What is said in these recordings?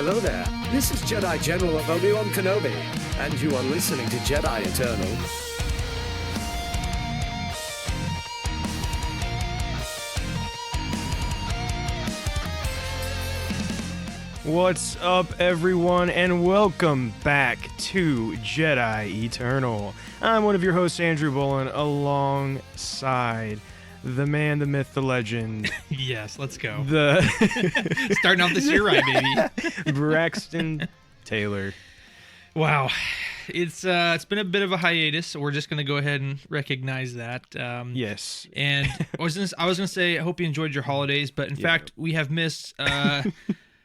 Hello there. This is Jedi General of Obi-Wan Kenobi, and you are listening to Jedi Eternal. What's up, everyone, and welcome back to Jedi Eternal. I'm one of your hosts, Andrew Bullen, alongside the man, the myth, the legend. Yes, let's go. The Starting off this year right, baby. Braxton Taylor. Wow. It's been a bit of a hiatus, so we're just going to go ahead and recognize that. Yes. And I was gonna say, I hope you enjoyed your holidays, but in fact, we have missed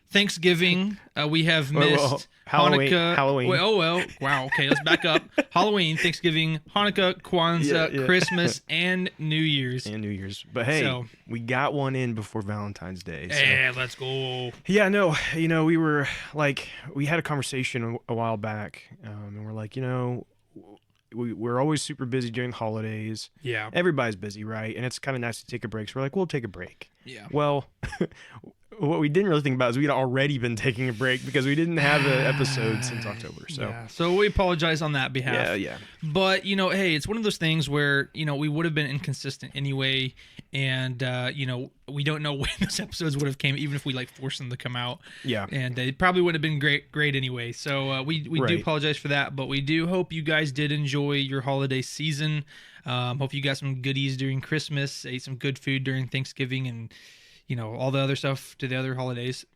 Thanksgiving. We have missed Hanukkah. Halloween. Wait, wow. Okay, let's back up. Halloween, Thanksgiving, Hanukkah, Kwanzaa, Christmas, and New Year's. But hey, So- we got one in before Valentine's Day. So. Yeah, let's go. Yeah, no, we had a conversation a while back, and we're like, we're always super busy during the holidays. Yeah. Everybody's busy, right? And it's kind of nice to take a break. So we're like, we'll take a break. Yeah. Well, what we didn't really think about is we'd already been taking a break because we didn't have an episode since October. So Yeah. So we apologize on that behalf. yeah. But, hey, it's one of those things where, we would have been inconsistent anyway. And, we don't know when those episodes would have came, even if we forced them to come out. Yeah. And they probably would have been great anyway. So we do Right. apologize for that. But we do hope you guys did enjoy your holiday season. Hope you got some goodies during Christmas, ate some good food during Thanksgiving, and, all the other stuff to the other holidays.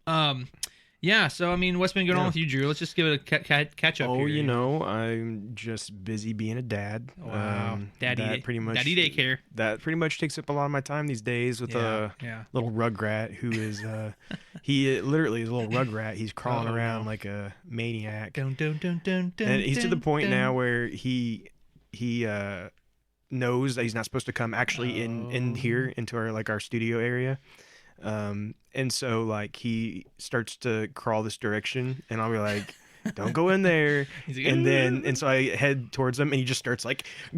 Yeah, so, what's been going on with you, Drew? Let's just give it a catch-up here. I'm just busy being a dad. Wow. Daddy daycare. That pretty much takes up a lot of my time these days with a little rugrat who is, he literally is a little rugrat. He's crawling around like a maniac. Dun, dun, dun, dun, dun, And he's to the dun, point dun. now where he knows that he's not supposed to come actually in here into our studio area. And so he starts to crawl this direction, and I'll be like, don't go in there. And so I head towards him, and he just starts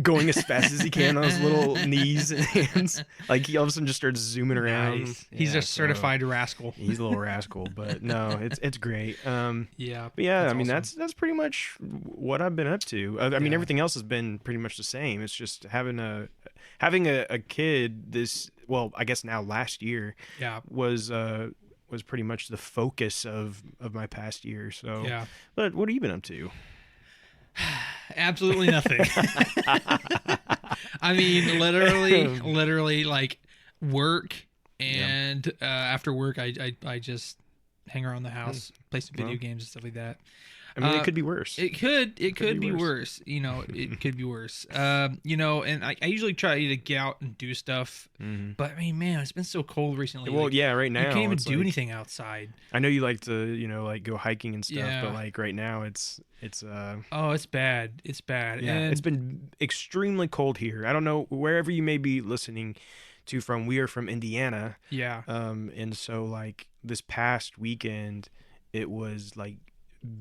going as fast as he can on his little knees and hands. He all of a sudden just starts zooming around. Nice. He's a certified rascal. He's a little rascal, but no, it's great. Yeah. But yeah, awesome. that's pretty much what I've been up to. Everything else has been pretty much the same. It's just having a kid I guess now last year was pretty much the focus of my past year. So Yeah. But what have you been up to? Absolutely nothing. literally work, and after work I just hang around the house, play some video games and stuff like that. It could be worse. It could be worse. It could be worse. And I usually try to get out and do stuff, but man, it's been so cold recently. Well, right now you can't even do anything outside. I know you like to go hiking and stuff, Yeah. but right now it's Oh, it's bad. It's bad. yeah, And it's been extremely cold here. I don't know wherever you may be listening to from. We are from Indiana. yeah. And so this past weekend it was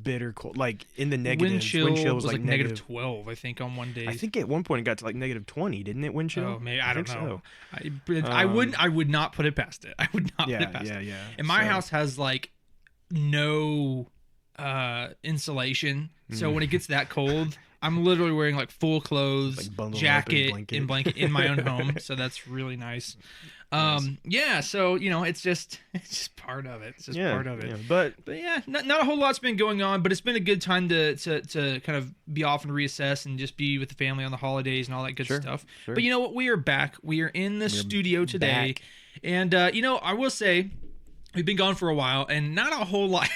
bitter cold, in the negatives. Wind chill was was negative. -12, I think, on one day. I think at one point it got to -20, didn't it? Wind chill. Oh, maybe I don't think know. so. I would not put it past it. I would not put it past it. Yeah. And my So- house has no insulation, so when it gets that cold, I'm literally wearing full clothes, bundled up in jacket, and blanket. blanket in my own home. So that's really nice. Yeah. So it's just part of it. It's just part of it. Yeah, but But yeah, not a whole lot's been going on, but it's been a good time to kind of be off and reassess and just be with the family on the holidays and all that good stuff. Sure. But you know what? We are back. We are in the studio today. back. And, I will say, we've been gone for a while, and not a whole lot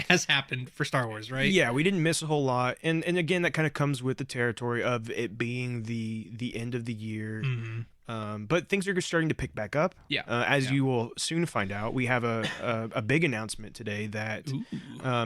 has happened for Star Wars, right? yeah, we didn't miss a whole lot, and again, that kind of comes with the territory of it being the end of the year. Mm-hmm. But things are starting to pick back up. Yeah. As you will soon find out, we have a big announcement today that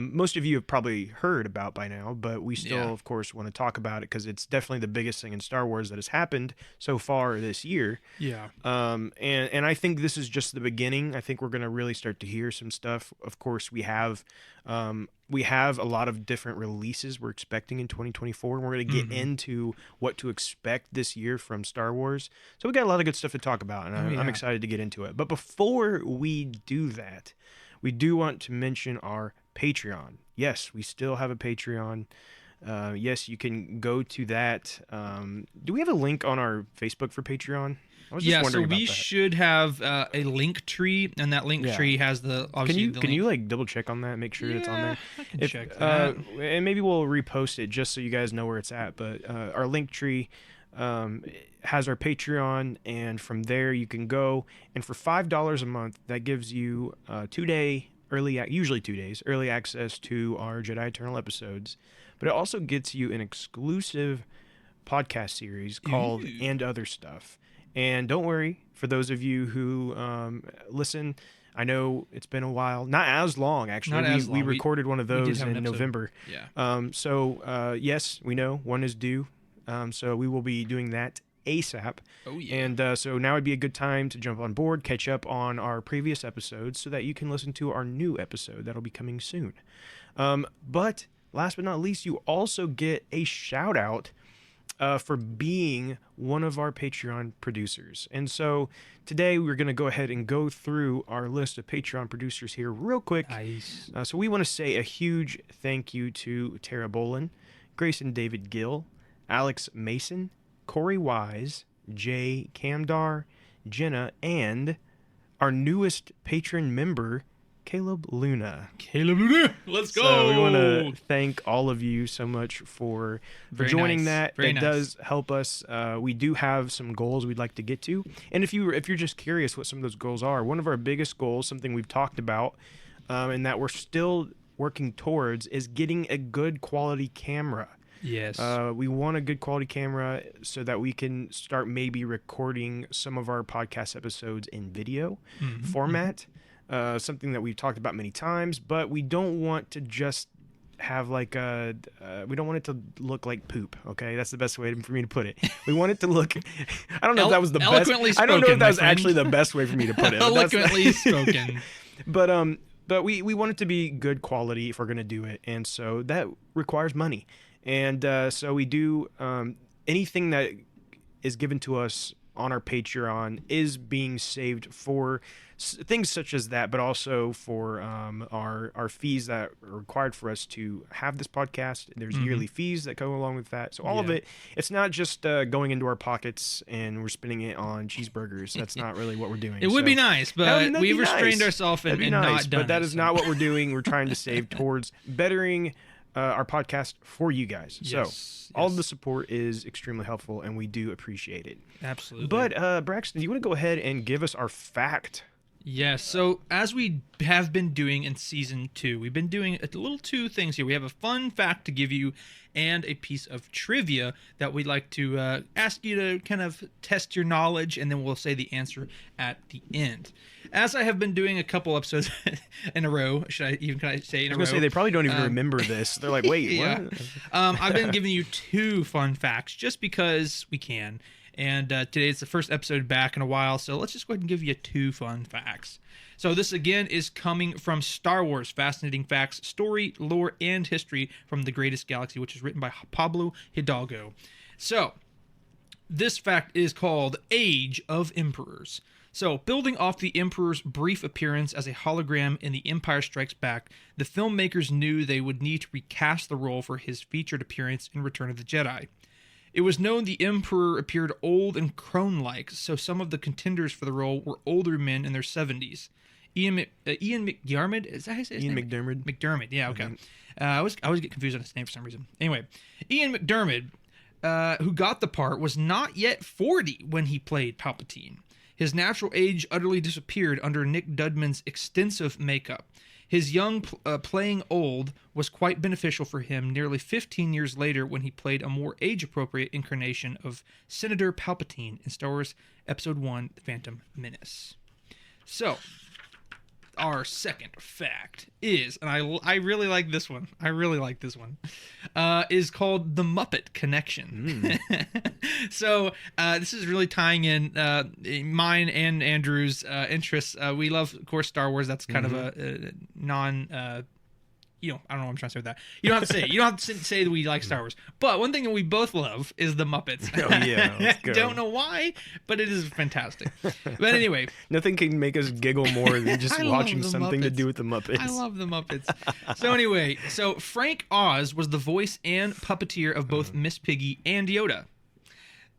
most of you have probably heard about by now, but we still, of course, want to talk about it because it's definitely the biggest thing in Star Wars that has happened so far this year. Yeah. And I think this is just the beginning. I think we're going to really start to hear some stuff. Of course, we have a lot of different releases we're expecting in 2024, and we're going to get into what to expect this year from Star Wars. So we got a lot of good stuff to talk about, and I'm excited to get into it. But before we do that, we do want to mention our Patreon. Yes, we still have a Patreon. Yes, you can go to that. Do we have a link on our Facebook for Patreon? I was just So wondering about we that. should have a link tree, and that link tree has the obviously. Can you like double check on that, make sure it's on there? I can check that. And maybe we'll repost it just so you guys know where it's at. But our link tree has our Patreon, and from there you can go. And for $5 a month, that gives you 2-day usually 2 days early access to our Jedi Eternal episodes. But it also gets you an exclusive podcast series called And Other Stuff. And don't worry, for those of you who listen, I know it's been a while. Not as long, actually. We recorded one of those in November. Yeah. Yes, we know one is due. So we will be doing that ASAP. Oh, yeah. And so now would be a good time to jump on board, catch up on our previous episodes so that you can listen to our new episode that'll be coming soon. But last but not least, you also get a shout out for being one of our Patreon producers. And so today we're going to go ahead and go through our list of Patreon producers here real quick. Nice. So we want to say a huge thank you to Tara Bolin, Grayson David Gill, Alex Mason, Corey Wise, Jay Camdar, Jenna, and our newest patron member, Caleb Luna. Let's go. So we want to thank all of you so much for joining that. Very It nice. does help us. We do have some goals we'd like to get to. And if you're just curious what some of those goals are, one of our biggest goals, something we've talked about, and that we're still working towards, is getting a good quality camera. Yes. We want a good quality camera so that we can start maybe recording some of our podcast episodes in video format. Something that we've talked about many times, but we don't want to just have like we don't want it to look like poop. Okay, that's the best way for me to put it. We want it to look. I don't know if that was the best. Eloquently I don't know spoken, if that was my friend. actually the best way for me to put it. Eloquently spoken. But we want it to be good quality if we're gonna do it, and so that requires money. And so we do anything that is given to us on our Patreon is being saved for things such as that, but also for our fees that are required for us to have this podcast. There's yearly fees that go along with that. So all of it, it's not just going into our pockets and we're spending it on cheeseburgers. That's not really what we're doing. It would be nice, but That'd we've be restrained nice. ourselves and, That'd be and nice, not done but that it, is so. not what we're doing. We're trying to save towards bettering our podcast for you guys. So all of the support is extremely helpful, and we do appreciate it. Absolutely. But Braxton, you want to go ahead and give us our fact? Yes. So as we have been doing in season 2, we've been doing a little 2 things here. We have a fun fact to give you and a piece of trivia that we'd like to ask you to kind of test your knowledge, and then we'll say the answer at the end. As I have been doing a couple episodes in a row, can I say in a row? I was going to say, they probably don't even remember this. They're like, wait, Yeah. what? I've been giving you 2 fun facts just because we can. And today it's the first episode back in a while, so let's just go ahead and give you 2 fun facts. So this, again, is coming from Star Wars, Fascinating Facts, Story, Lore, and History from the Greatest Galaxy, which is written by Pablo Hidalgo. So this fact is called Age of Emperors. So, building off the Emperor's brief appearance as a hologram in The Empire Strikes Back, the filmmakers knew they would need to recast the role for his featured appearance in Return of the Jedi. It was known the Emperor appeared old and crone-like, so some of the contenders for the role were older men in their 70s. Ian McDiarmid, is that how you say his Ian name? McDermott. McDermott, yeah, okay. I always get confused on his name for some reason. Anyway, Ian McDermott, who got the part, was not yet 40 when he played Palpatine. His natural age utterly disappeared under Nick Dudman's extensive makeup. His young playing old was quite beneficial for him nearly 15 years later when he played a more age-appropriate incarnation of Senator Palpatine in Star Wars Episode 1, The Phantom Menace. So, our second fact is, and I really like this one. Is called The Muppet Connection. So this is really tying in mine and Andrew's interests. We love, of course, Star Wars. That's kind of a non I don't know what I'm trying to say with that. You don't have to say it. You don't have to say that we like Star Wars. But one thing that we both love is the Muppets. Oh yeah, let's go. Don't know why, but it is fantastic. But anyway, nothing can make us giggle more than just I love watching the something to Muppets. do with the Muppets. I love the Muppets. So anyway, Frank Oz was the voice and puppeteer of both Miss Piggy and Yoda.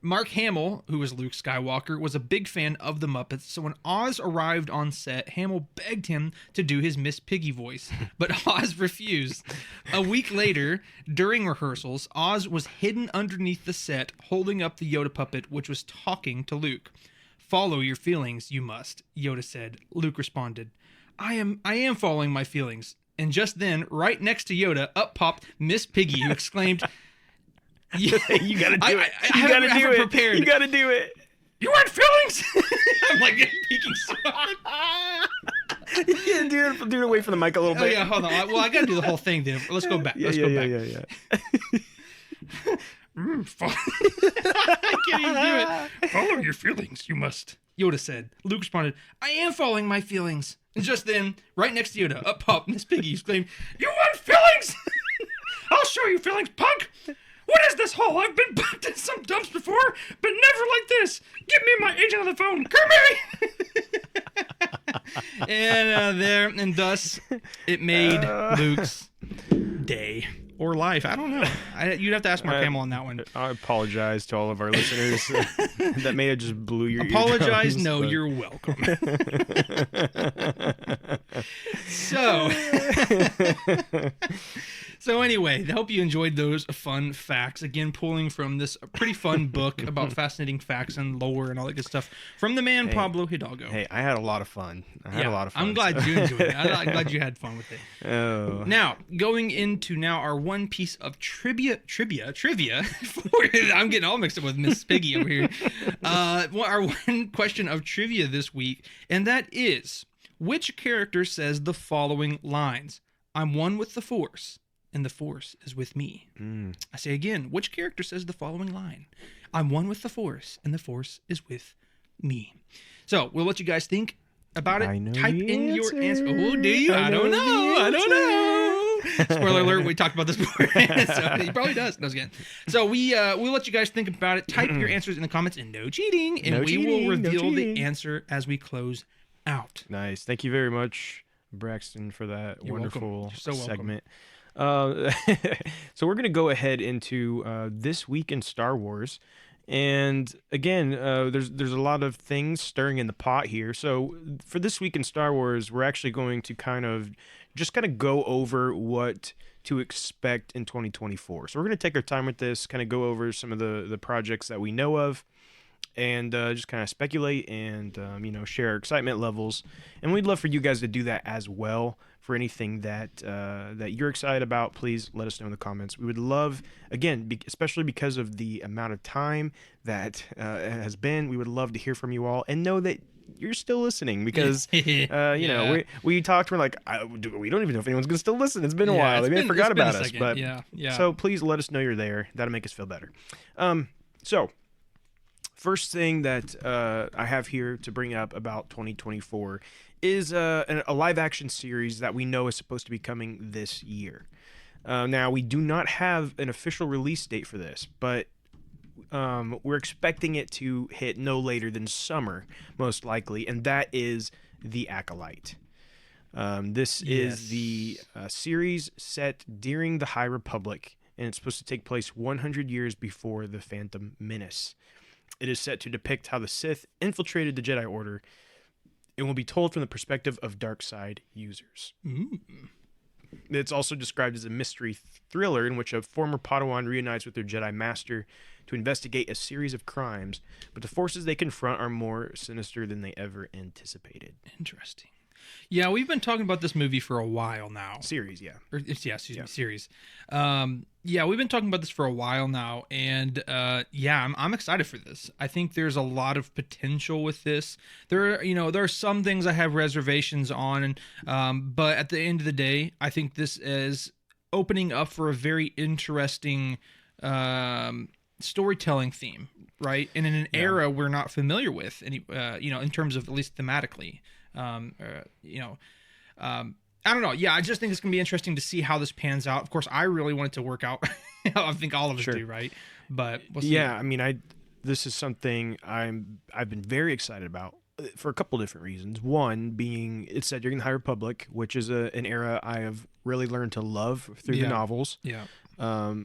Mark Hamill, who was Luke Skywalker, was a big fan of the Muppets, so when Oz arrived on set, Hamill begged him to do his Miss Piggy voice, but Oz refused. A week later, during rehearsals, Oz was hidden underneath the set, holding up the Yoda puppet, which was talking to Luke. "Follow your feelings, you must," Yoda said. Luke responded, I am following my feelings. And just then, right next to Yoda, up popped Miss Piggy, who exclaimed, you gotta do it. I You gotta haven't do it. prepared. You gotta do it. "You had feelings?" I'm like peeking so hard. Yeah, do it away from the mic a little Oh bit. yeah, hold on. Well, I gotta do the whole thing then. Let's go back. Let's go back. Yeah. I can't even do it. "Follow your feelings, you must," Yoda said. Luke responded, "I am following my feelings." And just then, right next to Yoda, up popped Miss Piggy, exclaimed, "You want feelings? I'll show you feelings, punk! What is this hole? I've been bumped in some dumps before, but never like this. Get me my agent on the phone. Come here!" And thus it made Luke's day or life. I don't know. You'd have to ask Mark Hamill on that one. I apologize to all of our listeners. That may have just blew your Apologize. eardrums, No, but- you're welcome. So anyway, I hope you enjoyed those fun facts. Again, pulling from this pretty fun book about fascinating facts and lore and all that good stuff from the man Pablo Hidalgo. Hey, I had a lot of fun. I'm glad you enjoyed it. I'm glad you had fun with it. Oh. Now, going into our one piece of trivia. I'm getting all mixed up with Miss Piggy over here. Our one question of trivia this week, and that is, which character says the following lines? "I'm one with the Force, and the Force is with me." I say again, which character says the following line? "I'm one with the Force, and the Force is with me." So we'll let you guys think about it. I know Type the in your answer. answer. Oh, do you? I don't know know. the I don't know. Spoiler alert: we talked about this before. So he probably does. No, again. So we'll let you guys think about it. Type your answers in the comments, and no cheating. And No we cheating, will no reveal the cheating. answer as we close out. Nice. Thank you very much, Braxton, for that You're welcome. wonderful You're so welcome. segment. So we're going to go ahead into this week in Star Wars. And again, there's a lot of things stirring in the pot here. So for this week in Star Wars, we're actually going to kind of go over what to expect in 2024. So we're going to take our time with this, kind of go over some of the projects that we know of, and just kind of speculate and share our excitement levels. And we'd love for you guys to do that as well. For anything that that you're excited about, please let us know in the comments. We would love, again, especially because of the amount of time that it has been, we would love to hear from you all and know that you're still listening, because we talked, we're like, we don't even know if anyone's gonna still listen. It's been a while. They may have forgot about us, but so please let us know you're there. That'll make us feel better. So first thing that I have here to bring up about 2024 is a live action series that we know is supposed to be coming this year. Now, we do not have an official release date for this, but we're expecting it to hit no later than summer, most likely, and that is The Acolyte. This is the series set during the High Republic, and it's supposed to take place 100 years before The Phantom Menace. It is set to depict how the Sith infiltrated the Jedi Order. It will be told from the perspective of dark side users. It's also described as a mystery thriller in which a former Padawan reunites with their Jedi Master to investigate a series of crimes, but the forces they confront are more sinister than they ever anticipated. Interesting. Yeah, we've been talking about this movie for a while now. Series, yeah. Series. We've been talking about this for a while now, and I'm excited for this. I think there's a lot of potential with this. There are some things I have reservations on, but at the end of the day, I think this is opening up for a very interesting storytelling theme, right? And in an era we're not familiar with, in terms of at least thematically. I don't know. Yeah, I just think it's gonna be interesting to see how this pans out. Of course, I really want it to work out. I think all of us do, right? But we'll see. Yeah, I mean, this is something I've been very excited about for a couple different reasons. One being it's set during the High Republic, which is an era I have really learned to love through the novels. Yeah.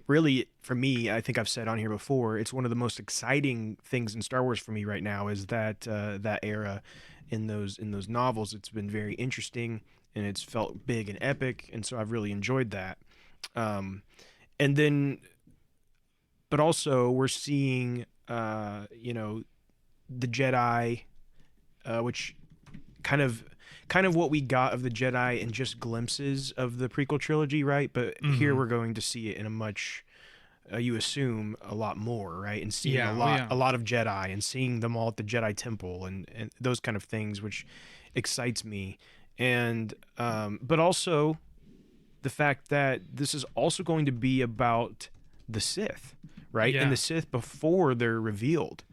Really, for me, I think I've said on here before, it's one of the most exciting things in Star Wars for me right now is that that era in those novels. It's been very interesting and it's felt big and epic, and so I've really enjoyed that. And then, but also we're seeing, you know, the Jedi, which kind of what we got of the Jedi in just glimpses of the prequel trilogy, right? But here we're going to see it in a much, you assume, a lot more, right? And seeing a lot of Jedi and seeing them all at the Jedi Temple and those kind of things, which excites me. And but also the fact that this is also going to be about the Sith, right? Yeah. And the Sith before they're revealed,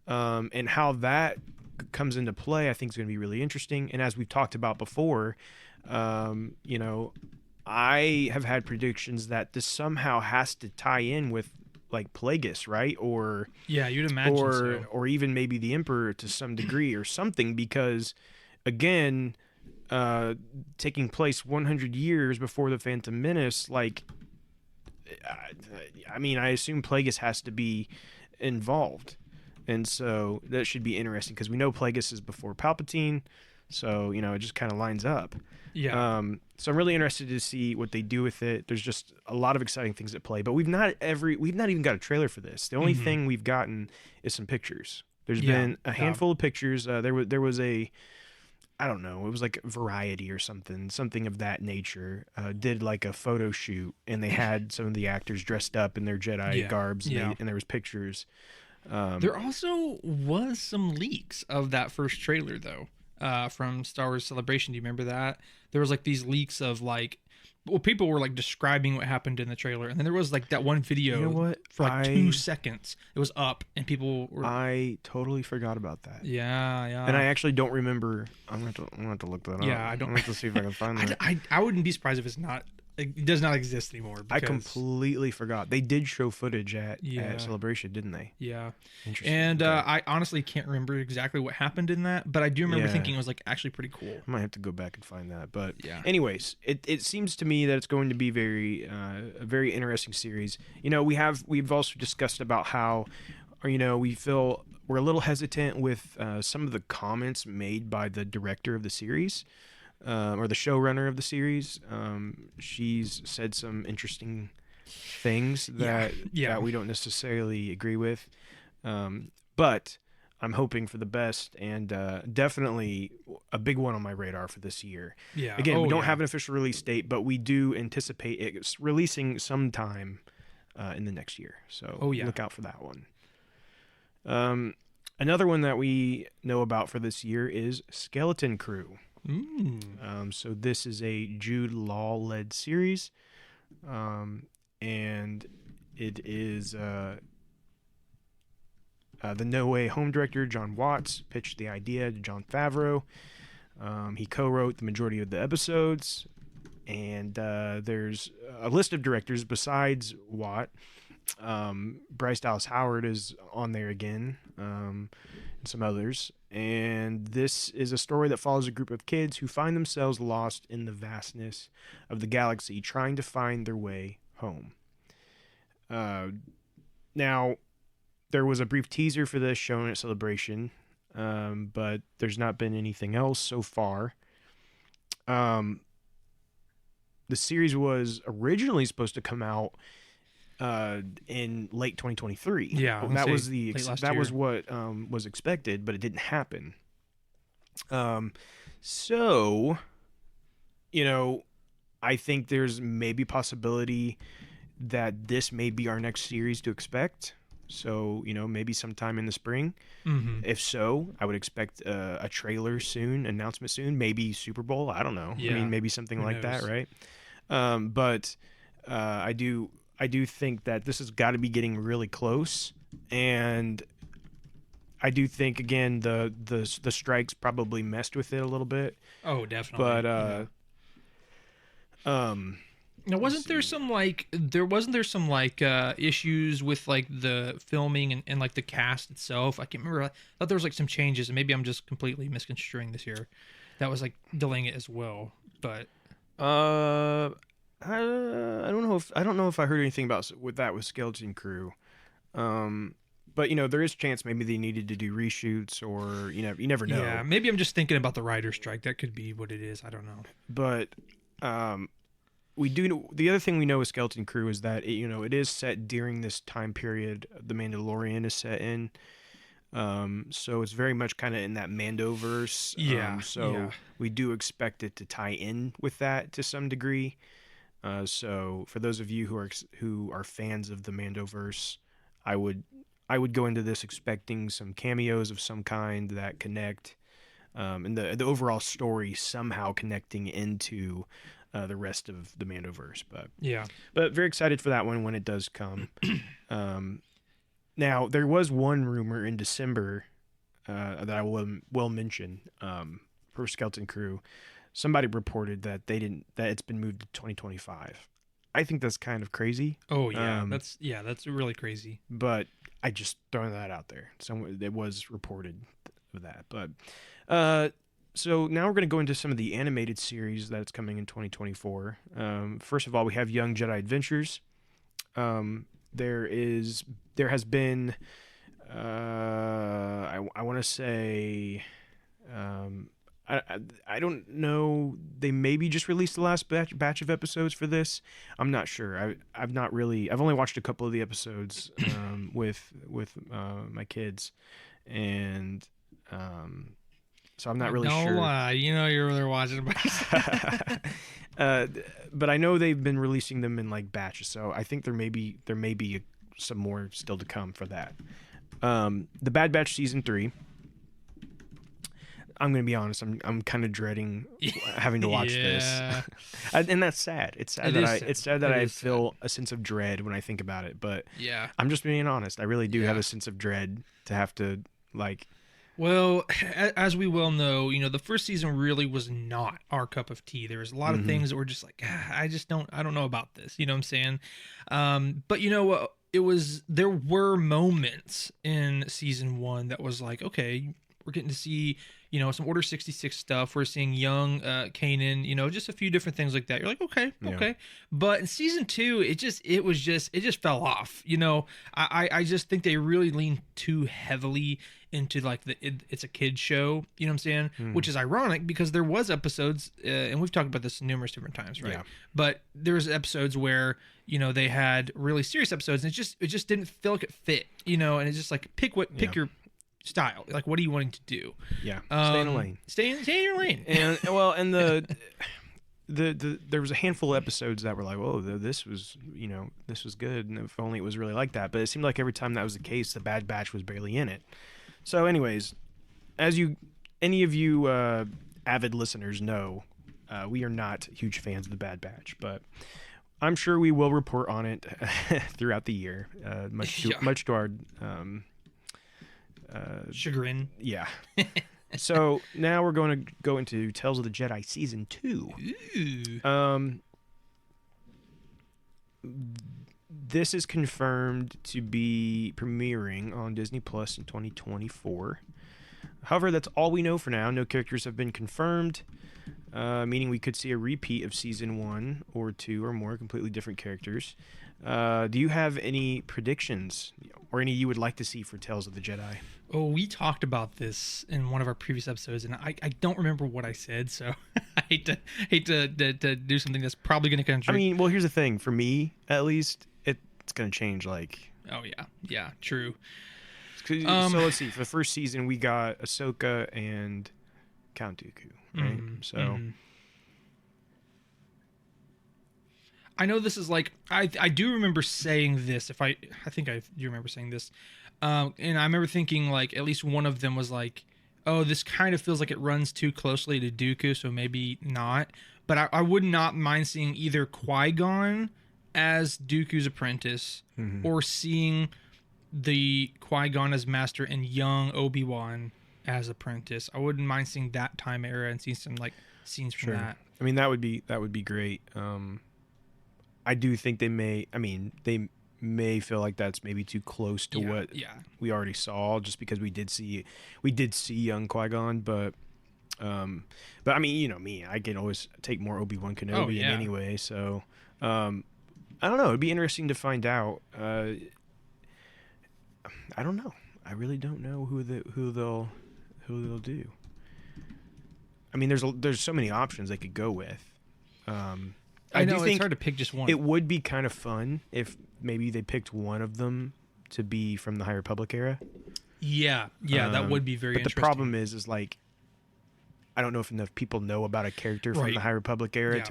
and how that comes into play, I think is going to be really interesting. And as we've talked about before, you know, I have had predictions that this somehow has to tie in with like Plagueis, right? Or Yeah, you'd imagine so. or even maybe the Emperor to some degree or something, because again, taking place 100 years before the Phantom Menace, like, I mean, I assume Plagueis has to be involved. And so that should be interesting because we know Plagueis is before Palpatine. So, you know, it just kind of lines up. Yeah. So I'm really interested to see what they do with it. There's just a lot of exciting things at play, but we've not even got a trailer for this. The only thing we've gotten is some pictures. There's been a handful of pictures. There was a, I don't know, it was like Variety or something of that nature. Did like a photo shoot, and they had some of the actors dressed up in their Jedi garbs, and there was pictures. There also was some leaks of that first trailer, though, from Star Wars Celebration. Do you remember that? There was like these leaks of like, well, people were like describing what happened in the trailer, and then there was like that one video You know what? for like 2 seconds. It was up, and people were. I totally forgot about that. Yeah. And I actually don't remember. I'm gonna have to look that up. Yeah, I don't. I'm gonna have to see if I can find that. I wouldn't be surprised if it's not. It does not exist anymore. I Because, completely forgot. They did show footage at Celebration, didn't they? Yeah. Interesting. And Okay. I honestly can't remember exactly what happened in that, but I do remember thinking it was like actually pretty cool. I might have to go back and find that. But Yeah. anyways, it seems to me that it's going to be a very interesting series. You know, we've also discussed about how, or, you know, we feel we're a little hesitant with some of the comments made by the director of the series. Or the showrunner of the series. She's said some interesting things that we don't necessarily agree with. But I'm hoping for the best, and definitely a big one on my radar for this year. Yeah. Again, we don't have an official release date, but we do anticipate it releasing sometime in the next year. So look out for that one. Another one that we know about for this year is Skeleton Crew. So this is a Jude Law-led series, and it is the No Way Home director John Watts pitched the idea to Jon Favreau. He co-wrote the majority of the episodes, and there's a list of directors besides Watt. Bryce Dallas Howard is on there again, and some others. And this is a story that follows a group of kids who find themselves lost in the vastness of the galaxy, trying to find their way home. Now, there was a brief teaser for this shown at Celebration, but there's not been anything else so far. The series was originally supposed to come out in late 2023. Yeah, that was what was expected, but it didn't happen. So, you know, I think there's maybe possibility that this may be our next series to expect. So, you know, maybe sometime in the spring. If so, I would expect a trailer soon, announcement soon, maybe Super Bowl. I don't know. Yeah. I mean, maybe something like that, right? But I do think that this has got to be getting really close, and I do think again the strikes probably messed with it a little bit. Oh, definitely. But Now, wasn't there some like issues with like the filming and like the cast itself? I can't remember. I thought there was like some changes, and maybe I'm just completely misconstruing this here. That was like delaying it as well. But I don't know if I heard anything about with Skeleton Crew. But there is a chance maybe they needed to do reshoots, or you never know. yeah, maybe I'm just thinking about the writer's strike. That could be what it is. I don't know. But we do. The other thing we know with Skeleton Crew is that it is set during this time period The Mandalorian is set in. So it's very much kind of in that Mandoverse. Yeah. We do expect it to tie in with that to some degree. So for those of you who are fans of the Mandoverse, I would go into this expecting some cameos of some kind that connect, and the overall story somehow connecting into the rest of the Mandoverse. But very excited for that one when it does come. Now there was one rumor in December that I will mention for Skeleton Crew. Somebody reported that it's been moved to 2025. I think that's kind of crazy. Oh yeah, that's really crazy. But I just throwing that out there. It was reported of that. But so now we're going to go into some of the animated series that's coming in 2024. First of all, we have Young Jedi Adventures. There has been I want to say I don't know. They maybe just released the last batch of episodes for this. I'm not sure. I've only watched a couple of the episodes with my kids, and so I'm not really sure. Don't lie. You're really watching. But I know they've been releasing them in like batches, so I think there may be some more still to come for that. The Bad Batch season 3. I'm gonna be honest. I'm kind of dreading having to watch this, and that's sad. It's sad that I feel a sense of dread when I think about it. But yeah, I'm just being honest. I really do have a sense of dread to have to like. Well, as we well know, the first season really was not our cup of tea. There was a lot of things that were just like, I don't know about this. You know what I'm saying? But there were moments in season 1 that was like, okay, we're getting to see, some Order 66 stuff. We're seeing young Kanan, just a few different things like that. You're like, okay. But in season 2, it just fell off. I just think they really leaned too heavily into like it's a kid's show, you know what I'm saying? Which is ironic because there was episodes, and we've talked about this numerous different times, right? Yeah. But there was episodes where, they had really serious episodes, and it just didn't feel like it fit, and it's just like pick your style. Like, what are you wanting to do? Yeah, stay in a lane. Stay in your lane. And there was a handful of episodes that were like, "Whoa, this was good," and if only it was really like that. But it seemed like every time that was the case, the Bad Batch was barely in it. So, anyways, any of you avid listeners know, we are not huge fans of the Bad Batch, but I'm sure we will report on it throughout the year, much to our chagrin. Yeah. So now we're going to go into Tales of the Jedi Season 2. Ooh. This is confirmed to be premiering on Disney Plus in 2024. However, that's all we know for now. No characters have been confirmed, meaning we could see a repeat of Season 1 or 2 or more completely different characters. Do you have any predictions or any you would like to see for Tales of the Jedi? Oh, we talked about this in one of our previous episodes, and I don't remember what I said, so I hate to do something that's probably going to contradict. I mean, well, here's the thing. For me, at least, it's going to change, like... Oh, yeah, true. So let's see. For the first season, we got Ahsoka and Count Dooku, right? I know this is like... I do remember saying this. I think I do remember saying this. And I remember thinking, like, at least one of them was like, oh, this kind of feels like it runs too closely to Dooku, so maybe not. But I would not mind seeing either Qui-Gon as Dooku's apprentice or seeing the Qui-Gon as master and young Obi-Wan as apprentice. I wouldn't mind seeing that time era and seeing some, like, scenes from that. I mean, that would be great. I do think they may. I mean, they may feel like that's maybe too close to what we already saw, just because we did see young Qui-Gon, but I mean, you know me, I can always take more Obi-Wan Kenobi in anyway. So I don't know. It'd be interesting to find out. I don't know. I really don't know who they'll do. I mean, there's so many options they could go with. I know do think it's hard to pick just one. It would be kind of fun if maybe they picked one of them to be from the High Republic era. Yeah, that would be very. But interesting. the problem is like, I don't know if enough people know about a character from the High Republic era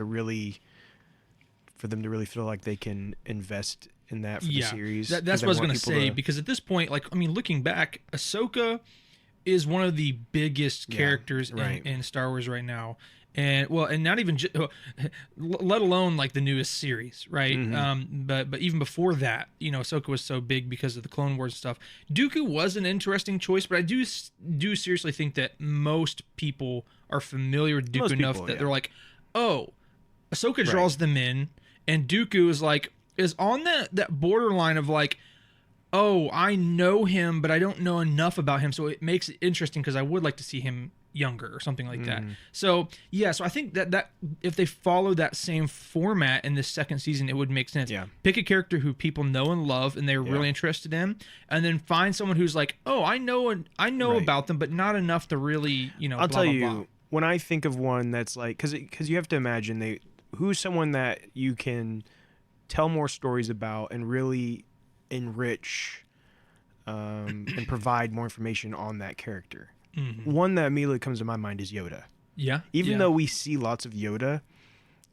for them to really feel like they can invest in that for the series. That's what I was going to say, because at this point, like, I mean, looking back, Ahsoka is one of the biggest characters in Star Wars right now. And not even let alone like the newest series, right? Mm-hmm. But even before that, you know, Ahsoka was so big because of the Clone Wars stuff. Dooku was an interesting choice, but I do seriously think that most people are familiar with Dooku enough that they're like, oh, Ahsoka draws them in, and Dooku is on that borderline of like, oh, I know him, but I don't know enough about him, so it makes it interesting because I would like to see him younger or something like that. So so I think that if they follow that same format in this second season, it would make sense. Pick a character who people know and love and they're really interested in, and then find someone who's like, oh, I know about them, but not enough to really, you know, I'll tell you, blah. when I think of one that's like, because you have to imagine who's someone that you can tell more stories about and really enrich and provide more information on that character. One that immediately comes to my mind is Yoda. Even though we see lots of Yoda,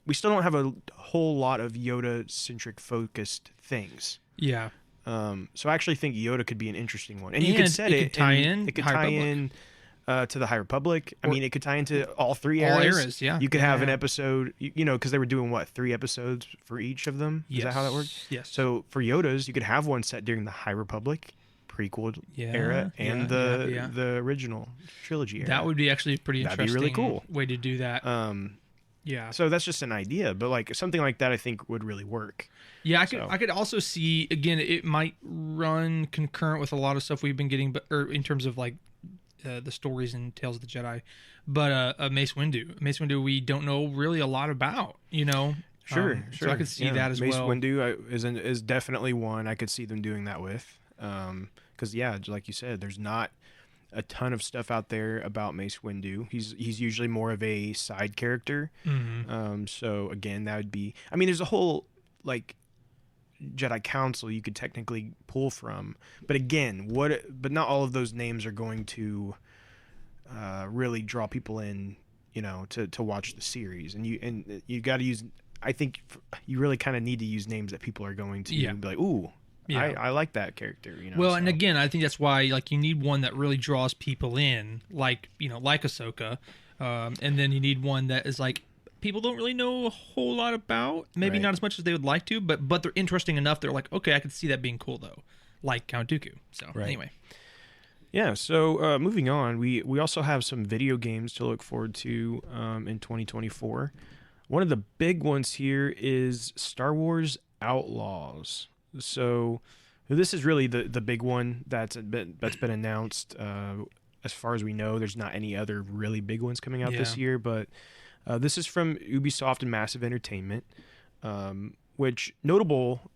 we still don't have a whole lot of Yoda-centric focused things. So I actually think Yoda could be an interesting one, and you could set it. It could tie in to the High Republic. I mean, it could tie into all three eras. You could have an episode, you know, because they were doing 3 episodes for each of them. Is that how that worked? Yes. So for Yoda's, you could have one set during the High Republic prequel era and the original trilogy era. That would be actually pretty interesting. That'd be really cool way to do that. So that's just an idea, but like something like that I think would really work. I could also see, again, it might run concurrent with a lot of stuff we've been getting, or in terms of like the stories and Tales of the Jedi, but Mace Windu we don't know really a lot about, you know. Sure. So I could see that as Mace well. Mace Windu is definitely one I could see them doing that with. Because like you said, there's not a ton of stuff out there about Mace Windu. He's usually more of a side character. So again, that would be. I mean, there's a whole like Jedi Council you could technically pull from, but again, but not all of those names are going to really draw people in, you know, to watch the series. And you got to use. I think you really kind of need to use names that people are going to be like, ooh. I like that character, you know. Well, and again, I think that's why like you need one that really draws people in, like, you know, like Ahsoka, and then you need one that is like people don't really know a whole lot about, maybe not as much as they would like to, but they're interesting enough. They're like, okay, I can see that being cool though, like Count Dooku. So anyway, So moving on, we also have some video games to look forward to in 2024. One of the big ones here is Star Wars Outlaws. So this is really the big one that's been announced. As far as we know, there's not any other really big ones coming out this year, but this is from Ubisoft and Massive Entertainment, which notable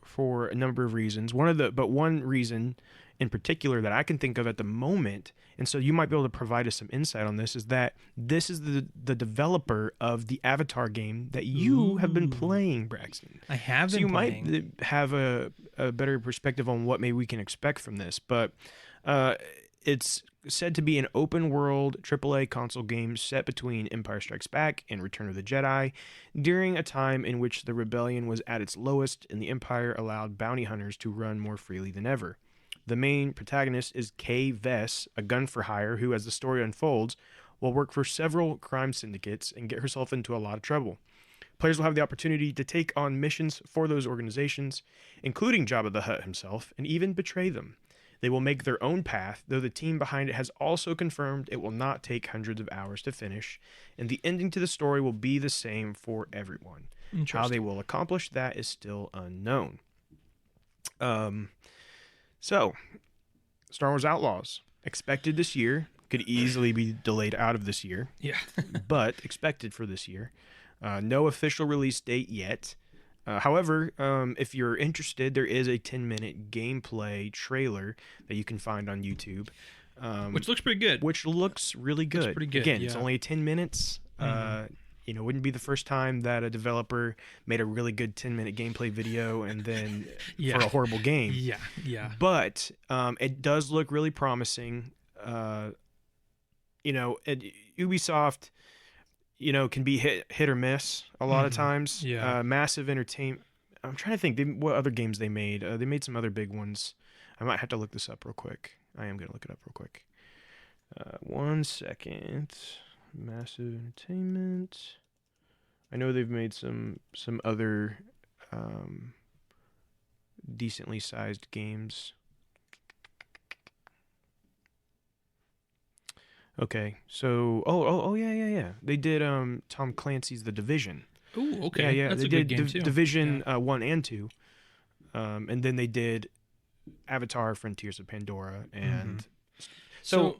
for a number of reasons. One reason in particular that I can think of at the moment, and so you might be able to provide us some insight on this, is that this is the developer of the Avatar game that you have been playing, Braxton. I have been playing. So you might have a better perspective on what maybe we can expect from this, but it's said to be an open-world AAA console game set between Empire Strikes Back and Return of the Jedi, during a time in which the rebellion was at its lowest and the Empire allowed bounty hunters to run more freely than ever. The main protagonist is Kay Vess, a gun for hire who, as the story unfolds, will work for several crime syndicates and get herself into a lot of trouble. Players will have the opportunity to take on missions for those organizations, including Jabba the Hutt himself, and even betray them. They will make their own path, though the team behind it has also confirmed it will not take hundreds of hours to finish, and the ending to the story will be the same for everyone. How they will accomplish that is still unknown. So, Star Wars Outlaws, expected this year, could easily be delayed out of this year. Yeah. But expected for this year. No official release date yet. However, if you're interested, there is a 10-minute gameplay trailer that you can find on YouTube. Which looks pretty good. Which looks really good. Looks pretty good, Again, it's yeah. only 10 minutes. Wouldn't be the first time that a developer made a really good 10-minute gameplay video and then Yeah. for a horrible game. Yeah. But it does look really promising. Ubisoft, can be hit or miss a lot of times. Yeah. Massive Entertainment. I'm trying to think what other games they made. They made some other big ones. I might have to look this up real quick. I am going to look it up real quick. 1 second. Massive Entertainment. I know they've made some other decently sized games. Okay, so yeah. They did Tom Clancy's The Division. Ooh, okay. Yeah. That's They a good did game too. Division 1 and 2, and then they did Avatar: Frontiers of Pandora, and so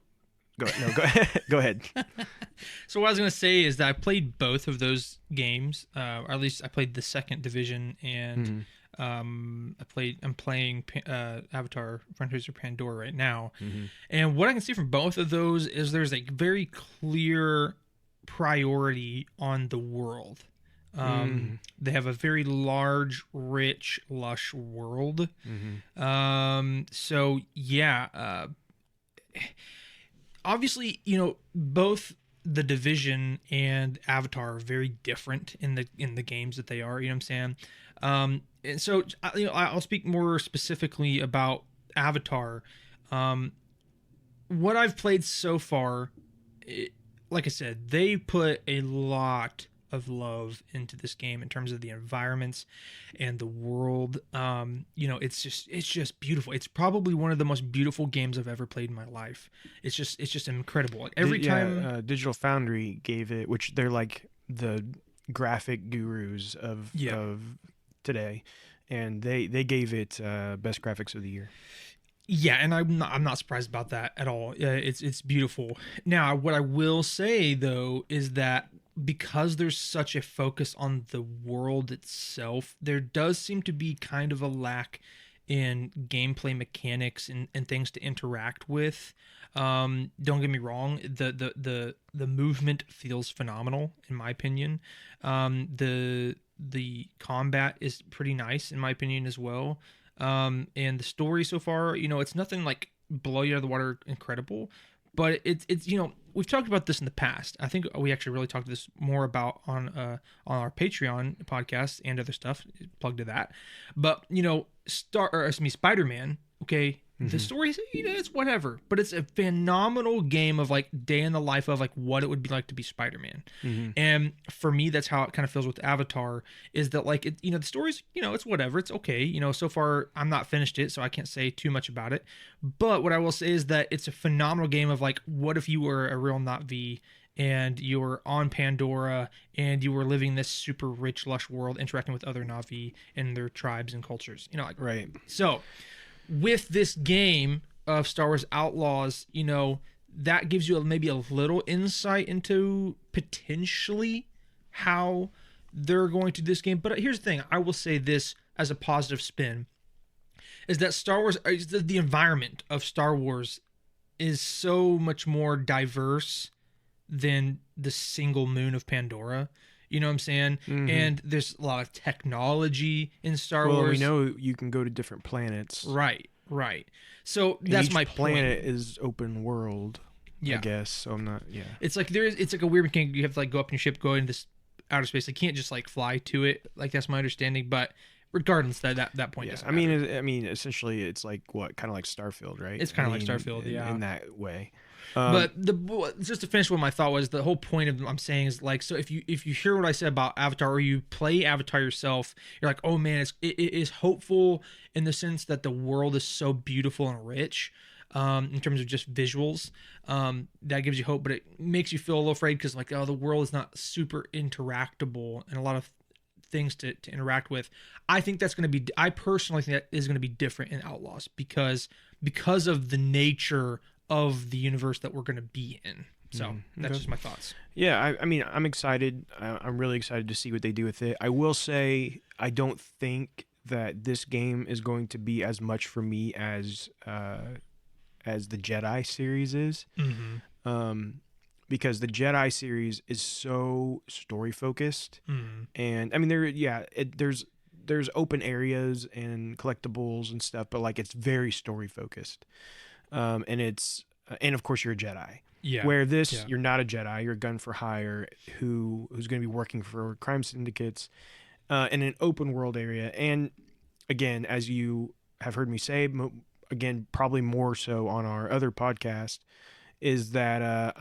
go ahead. No, go ahead. So what I was gonna say is that I played both of those games, or at least I played the second Division, and I'm playing Avatar: Frontiers of Pandora right now. And what I can see from both of those is there's a very clear priority on the world. They have a very large, rich, lush world. So yeah, obviously, both the Division and Avatar are very different in the games that they are. You know what I'm saying? And so I'll speak more specifically about Avatar. What I've played so far, like I said, they put a lot of love into this game in terms of the environments and the world. It's just beautiful. It's probably one of the most beautiful games I've ever played in my life. It's just incredible. Like every time Digital Foundry gave it, which they're like the graphic gurus of today, and they gave it best graphics of the year. Yeah, and I'm not surprised about that at all. It's beautiful. Now, what I will say though is that because there's such a focus on the world itself, there does seem to be kind of a lack in gameplay mechanics and things to interact with. Don't get me wrong, the movement feels phenomenal in my opinion. The combat is pretty nice in my opinion as well. And the story so far, it's nothing like blow you out of the water incredible, but it's we've talked about this in the past. I think we actually really talked this more about on our Patreon podcast and other stuff. Plug to that. But Spider-Man. Okay, the story, it's whatever, but it's a phenomenal game of like day in the life of like what it would be like to be Spider-Man. And for me, that's how it kind of feels with Avatar. Is that like the story's it's whatever, it's okay. So far I'm not finished it, so I can't say too much about it. But what I will say is that it's a phenomenal game of like, what if you were a real Na'vi and you were on Pandora and you were living this super rich, lush world, interacting with other Na'vi and their tribes and cultures. Right. So with this game of Star Wars Outlaws, that gives you maybe a little insight into potentially how they're going to do this game. But here's the thing. I will say this as a positive spin, is that Star Wars, the environment of Star Wars is so much more diverse than the single moon of Pandora. You know what I'm saying? And there's a lot of technology in Star Wars. Well, we know you can go to different planets. Right. So that's each my planet point. is open world. I guess. So I'm not. Yeah. It's like it's like a weird mechanic. You have to like go up in your ship, go into this outer space. You can't just like fly to it. Like that's my understanding. But regardless, that point Yeah, doesn't I matter. mean, essentially, it's like what, kind of like Starfield, right? It's kind of like Starfield, in that way. But just to finish what my thought was, the whole point of I'm saying is like, so if you hear what I said about Avatar, or you play Avatar yourself, you're like, oh man, it is hopeful in the sense that the world is so beautiful and rich, in terms of just visuals. That gives you hope, but it makes you feel a little afraid because like, oh, the world is not super interactable and a lot of things to interact with. I think that's going to be, I personally think that is going to be different in Outlaws because of the nature of the universe that we're going to be in. So that's just my thoughts. Yeah, I mean, I'm excited. I'm really excited to see what they do with it. I will say, I don't think that this game is going to be as much for me as the Jedi series is. Because the Jedi series is so story focused, and I mean there's open areas and collectibles and stuff, but like it's very story focused, and of course you're a Jedi. Yeah. Where this, you're not a Jedi, you're a gun for hire who's going to be working for crime syndicates, in an open world area. And again, as you have heard me say, again probably more so on our other podcast, is that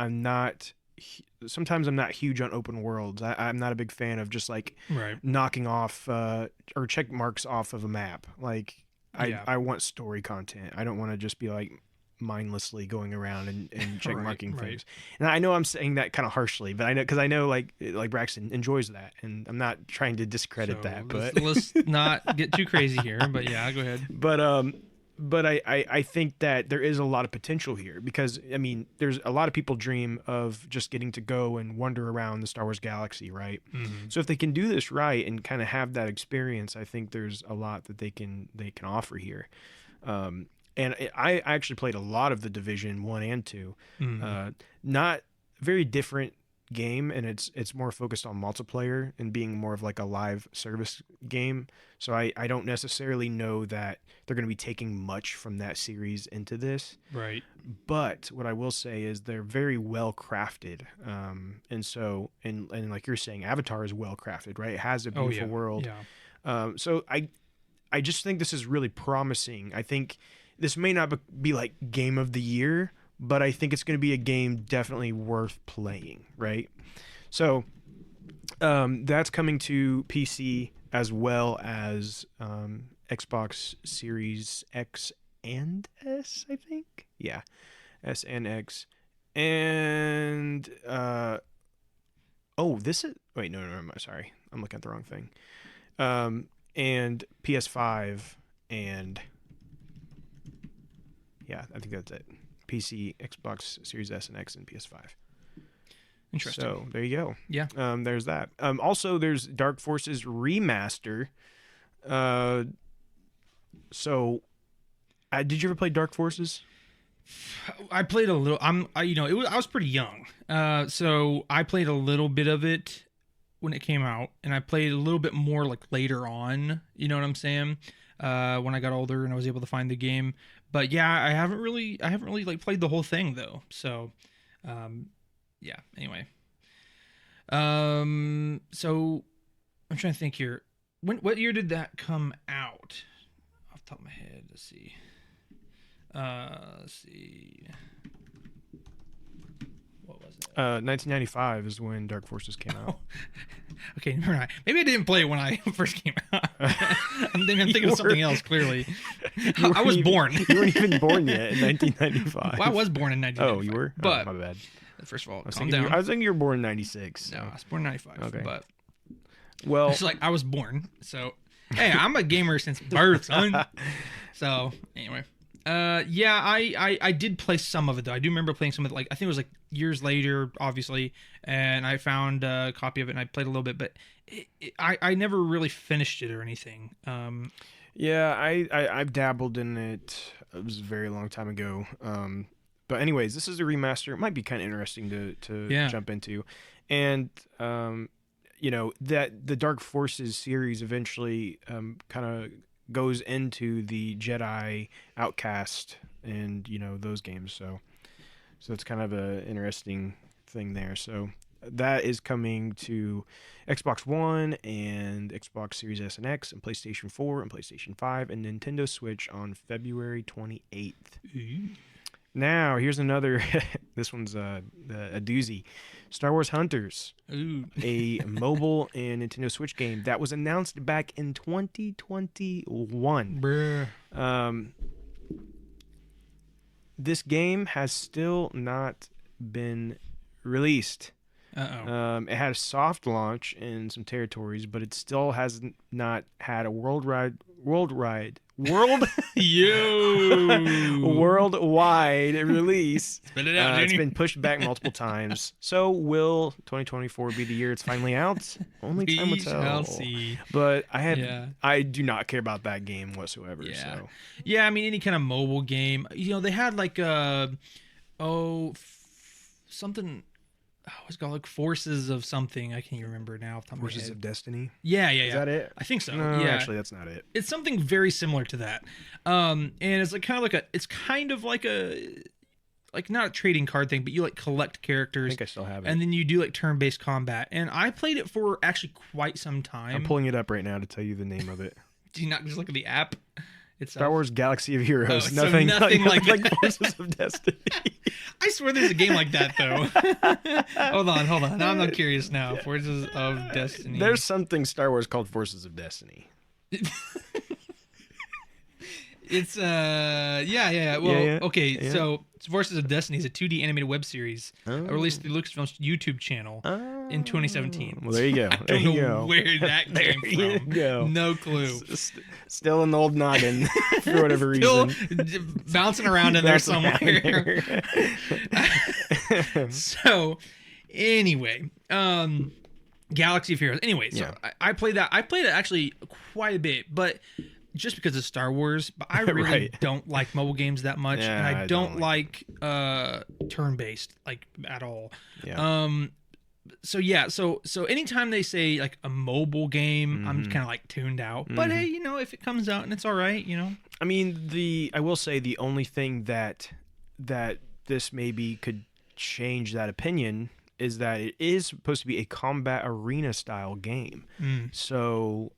sometimes I'm not huge on open worlds. I'm not a big fan of just like knocking off or check marks off of a map. Like I want story content. I don't want to just be like mindlessly going around and check marking things. And I know I'm saying that kind of harshly, but I know, because I know like Braxton enjoys that, and I'm not trying to discredit that. But let's not get too crazy here. But yeah, go ahead. But I think that there is a lot of potential here, because I mean, there's a lot of people dream of just getting to go and wander around the Star Wars galaxy, right? So if they can do this right and kind of have that experience, I think there's a lot that they can offer here. And I actually played a lot of the Division 1 and 2. Not very different game, and it's more focused on multiplayer and being more of like a live service game. So I don't necessarily know that they're going to be taking much from that series into this. Right. But what I will say is they're very well crafted. And so, and like you're saying, Avatar is well crafted, right? It has a beautiful world. Yeah. So I just think this is really promising. I think this may not be like game of the year, but I think it's going to be a game definitely worth playing, right? So that's coming to PC as well as Xbox Series X and S, I think. Yeah, S and X. And this is... Wait, no, sorry. I'm looking at the wrong thing. And PS5 and... Yeah, I think that's it. PC, Xbox Series S and X, and PS5. Interesting. So there you go. Yeah. There's that. Also, there's Dark Forces Remaster. Did you ever play Dark Forces? I played a little. I was pretty young. So I played a little bit of it when it came out, and I played a little bit more like later on. You know what I'm saying? When I got older and I was able to find the game. But yeah, I haven't really like played the whole thing though. So, yeah. Anyway, so I'm trying to think here. What year did that come out? Off the top of my head, let's see. What was it? 1995 is when Dark Forces came out. Okay, never mind. Maybe I didn't play it when I first came out. I'm thinking of something else, clearly. I was born. You weren't even born yet in 1995. Well, I was born in 1995. Oh, you were? But, my bad. First of all, I was thinking you were born in 96. So. No, I was born in 95. Okay. But, well, it's like I was born. So, hey, I'm a gamer since birth, son. So, anyway. Yeah, I did play some of it though. I do remember playing some of it. Like I think it was like years later, obviously, and I found a copy of it and I played a little bit, but I never really finished it or anything. Yeah, I've dabbled in it. It was a very long time ago. But anyways, this is a remaster. It might be kind of interesting to jump into, and that the Dark Forces series eventually kind of goes into the Jedi Outcast and those games. So it's kind of a interesting thing there. So that is coming to Xbox One and Xbox Series S and X and PlayStation 4 and PlayStation 5 and Nintendo Switch on February 28th. Now, here's another. This one's a doozy. Star Wars Hunters, a mobile and Nintendo Switch game that was announced back in 2021. Bruh. This game has still not been released. Uh-oh. It had a soft launch in some territories, but it still has not had a worldwide release. Spit it out, it's Junior. been pushed back multiple times. So will 2024 be the year it's finally out? Only time will We tell. shall see. But Yeah. I do not care about that game whatsoever. Yeah. So Yeah, I mean, any kind of mobile game. They had like something. What's it called? Like Forces of something. I can't remember now. Off the top of my Forces head. of Destiny. Yeah. Is that it? I think so. No, yeah. actually, that's not it. It's something very similar to that. And it's like kind of like not a trading card thing, but you like collect I characters. think I still have it. And then you do like turn-based combat. And I played it for actually quite some time. I'm pulling it up right now to tell you the name of it. Do you not just look at the app? It's Star Wars Galaxy of Heroes. Oh, so nothing like that. Forces of Destiny. I swear there's a game like that though. Hold on. Now I'm not curious now. Forces of Destiny. There's something Star Wars called Forces of Destiny. It's yeah. Well, Yeah. okay. Yeah. So Forces of Destiny is a 2D animated web series Oh. released through Lucasfilm's YouTube channel in 2017. Well, there you go. I There don't you know go. where that There came you from. go. No clue. Still in the old noggin for whatever Still reason. bouncing around in there That's somewhere. there. So, anyway, Galaxy of Heroes. Anyway, so Yeah. I played that. I played it actually quite a bit, but just because it's Star Wars. But I really Right. don't like mobile games that much, Yeah, and I I don't don't like turn-based like at all. Yeah. So yeah, so anytime they say like a mobile game, I'm Mhm. kind of like tuned out. But hey, if it comes out and it's all right, I mean, I will say the only thing that this maybe could change that opinion is that it is supposed to be a combat arena style game. So,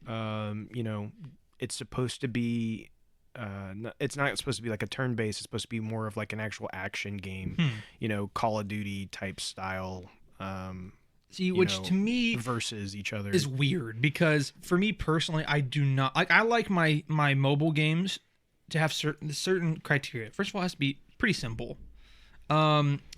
it's supposed to be. It's not supposed to be like a turn-based. It's supposed to be more of like an actual action game. Call of Duty type style. See, which to me versus each other is weird because for me personally, I do not like. I like my mobile games to have certain criteria. First of all, it has to be pretty simple.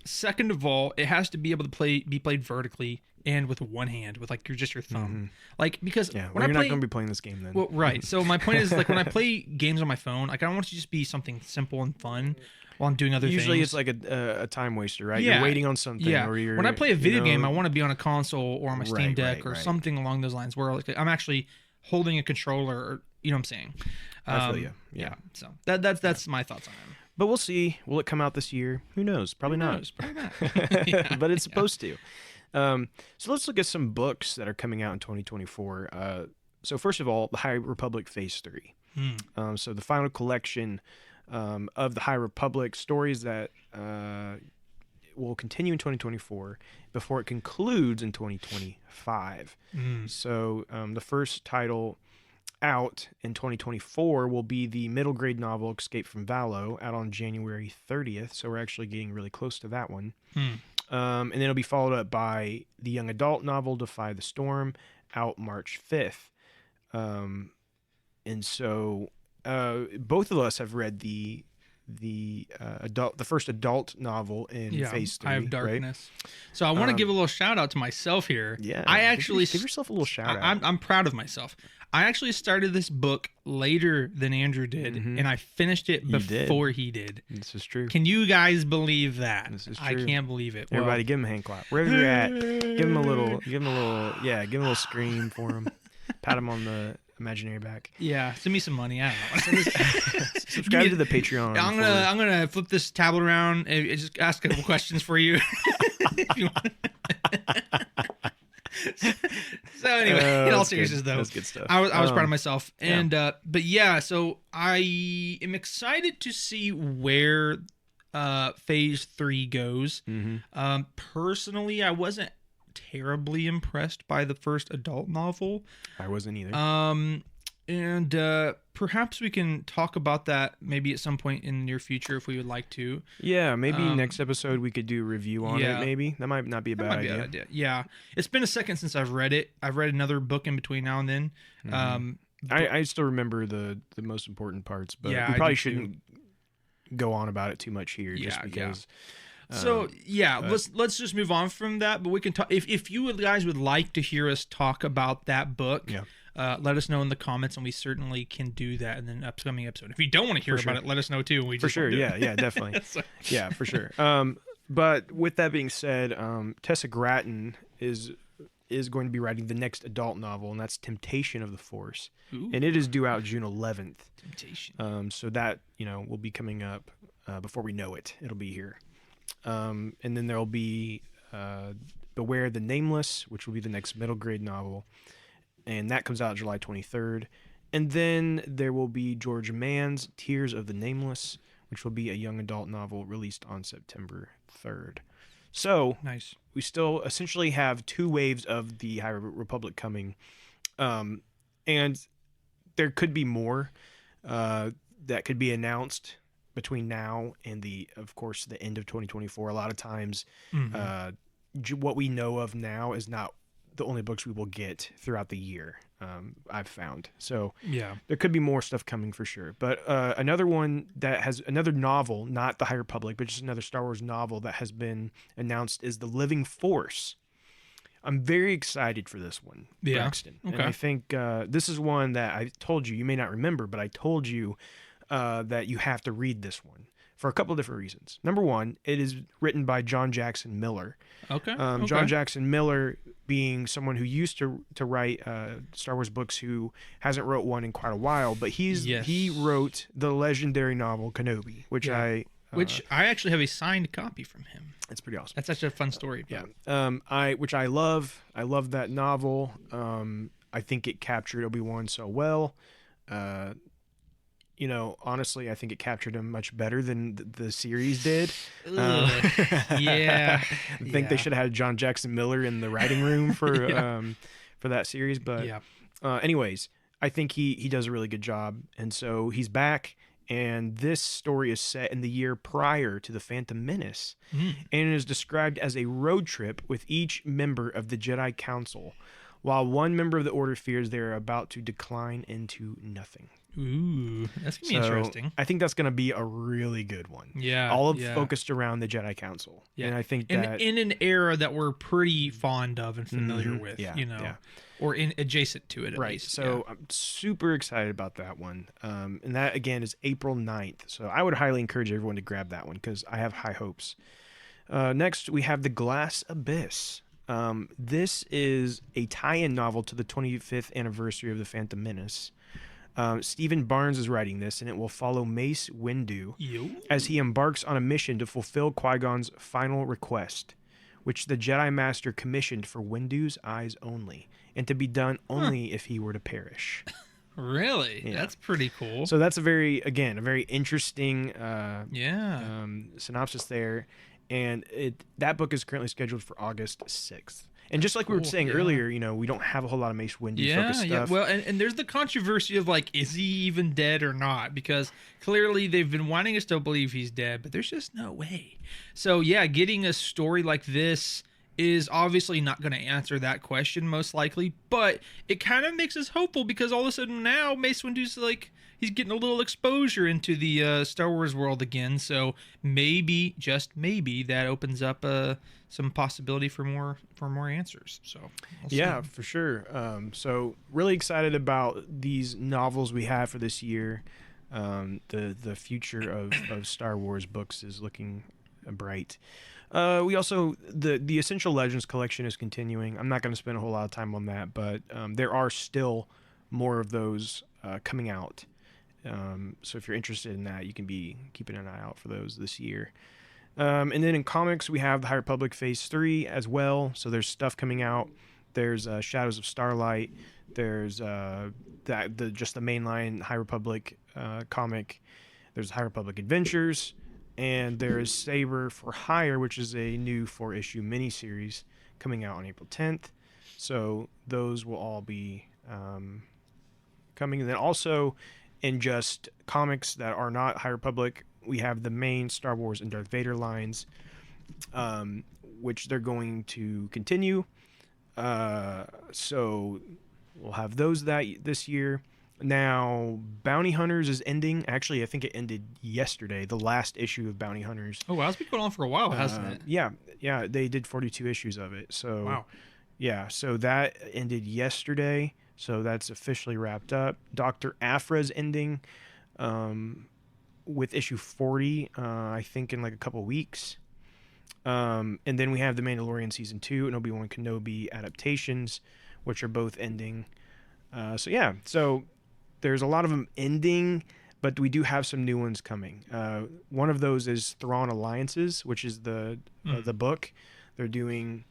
Second of all, it has to be able to be played vertically and with one hand, with like your thumb. Like because Yeah, when you're not I play, going to be playing this game then. well, right. So my point is like when I play games on my phone, like I want it to just be something simple and fun while I'm doing other Usually things. it's like a time waster, right? Yeah. You're waiting on something. Yeah. Or you're, When I play a video game, I want want to be on a console or on my Steam Right, Deck or right. something along those lines where like I'm actually holding a controller. Or, you know what I'm saying? I feel you. Yeah. So that's my thoughts on it. But we'll see. Will it come out this year? Who knows? Probably Who not. knows? Probably not. Yeah. But it's supposed to. So let's look at some books that are coming out in 2024. So first of all, the High Republic Phase 3. So the final collection of the High Republic stories that will continue in 2024 before it concludes in 2025. So the first title out in 2024 will be the middle grade novel Escape from Valo, out on January 30th. So we're actually getting really close to that one. And then it'll be followed up by the young adult novel Defy the Storm, out March 5th. And so both of us have read the first adult novel in Phase 3. Eye of Darkness. So I want to give a little shout out to myself here. Yeah, I actually give yourself a little shout out. I'm proud of myself. I actually started this book later than Andrew did, and I finished it before he did. This is true. Can you guys believe that? This is I true. can't believe it. Everybody, give him a hand clap wherever you're at. Give him a little, give him a little scream for him. Pat him on the imaginary back. Yeah, send me some money. I don't know. Subscribe to the Patreon. I'm gonna flip this tablet around and just ask a couple questions for you. If you want. So anyway, in all seriousness, though, that's good stuff. I was proud of myself, and but yeah, so I am excited to see where Phase 3 goes. Personally, I wasn't terribly impressed by the first adult novel. I wasn't either. And perhaps we can talk about that maybe at some point in the near future if we would like to. Yeah, maybe next episode we could do a review on it. Maybe that might not be a bad idea. Yeah, it's been a second since I've read it. I've read another book in between now and then. I still remember the most important parts, but Yeah, we I probably do too. shouldn't go on about it too much here, just because. So let's just move on from that. But we can talk if you guys would like to hear us talk about that book. Yeah. Let us know in the comments, and we certainly can do that in an upcoming episode. If you don't want to hear about it, let us know too. And we For just sure, won't do yeah, it. yeah, definitely. So- Yeah, for sure. But with that being said, Tessa Gratton is going to be writing the next adult novel, and that's Temptation of the Force, Ooh. and it is due out June 11th. Temptation. So that will be coming up before we know it. It'll be here, and then there'll be Beware the Nameless, which will be the next middle grade novel, and that comes out July 23rd. And then there will be George Mann's Tears of the Nameless, which will be a young adult novel released on September 3rd. So Nice. we still essentially have 2 waves of the High Republic coming, and there could be more that could be announced between now and of course the end of 2024. A lot of times what we know of now is not the only books we will get throughout the year. I've found. So Yeah. there could be more stuff coming for sure. But another one that has another novel, not the High Republic, but just another Star Wars novel that has been announced is The Living Force. I'm very excited for this one, Yeah. Braxton. And Okay. I think this is one that I told you may not remember, but I told you that you have to read this one for a couple of different reasons. Number one, it is written by John Jackson Miller. Okay. John Jackson Miller being someone who used to write Star Wars books, who hasn't wrote one in quite a while, but he wrote the legendary novel Kenobi, which Yeah. Which I actually have a signed copy from him. it's pretty awesome. That's such a fun story. Yeah. Which I love. I love that novel. I think it captured Obi-Wan so well. Honestly, I think it captured him much better than the series did. Yeah. I think they should have had John Jackson Miller in the writing room for that series. But Yeah. anyways, I think he does a really good job, and so he's back. And this story is set in the year prior to the Phantom Menace, and it is described as a road trip with each member of the Jedi Council, while one member of the Order fears they are about to decline into nothing. Ooh, that's gonna be So, interesting. I think that's going to be a really good one. Yeah, all of yeah. focused around the Jedi Council. Yeah. And I think in that in an era that we're pretty fond of and familiar with, yeah, yeah. or adjacent to it at right. least. So I'm super excited about that one. And that again is April 9th. So I would highly encourage everyone to grab that one because I have high hopes. Next we have The Glass Abyss. This is a tie-in novel to the 25th anniversary of the Phantom Menace. Stephen Barnes is writing this, and it will follow Mace Windu as he embarks on a mission to fulfill Qui-Gon's final request, which the Jedi Master commissioned for Windu's eyes only, and to be done only if he were to perish. Really, Yeah. that's pretty cool. So that's a very interesting synopsis there, and that book is currently scheduled for August 6th. And just like we were Cool, saying yeah. earlier, we don't have a whole lot of Mace Windu focused stuff. Yeah. Well, and there's the controversy of like, is he even dead or not? Because clearly they've been wanting us to believe he's dead, but there's just no way. So yeah, getting a story like this is obviously not going to answer that question most likely, but it kind of makes us hopeful because all of a sudden now Mace Windu's like, he's getting a little exposure into the Star Wars world again. So maybe, just maybe, that opens up some possibility for more answers. So we'll see. Yeah, for sure. So really excited about these novels we have for this year. The future of Star Wars books is looking bright. We also the Essential Legends collection is continuing. I'm not going to spend a whole lot of time on that, but there are still more of those coming out. So if you're interested in that, you can be keeping an eye out for those this year. And then in comics, we have the High Republic Phase 3 as well. So there's stuff coming out. There's Shadows of Starlight. There's just the mainline High Republic comic. There's High Republic Adventures. And there is Saber for Hire, which is a new 4-issue miniseries coming out on April 10th. So those will all be coming. And then also in just comics that are not High Republic, we have the main Star Wars and Darth Vader lines, which they're going to continue. So we'll have those this year. Now, Bounty Hunters is ending. Actually, I think it ended yesterday, the last issue of Bounty Hunters. Oh, wow, it's been going on for a while, hasn't it? Yeah, they did 42 issues of it. So, wow. Yeah, so that ended yesterday. So that's officially wrapped up. Dr. Aphra's ending with issue 40, I think in like a couple weeks. And then we have The Mandalorian Season 2 and Obi-Wan Kenobi adaptations, which are both ending. So there's a lot of them ending, but we do have some new ones coming. One of those is Thrawn Alliances, which is the book. They're doing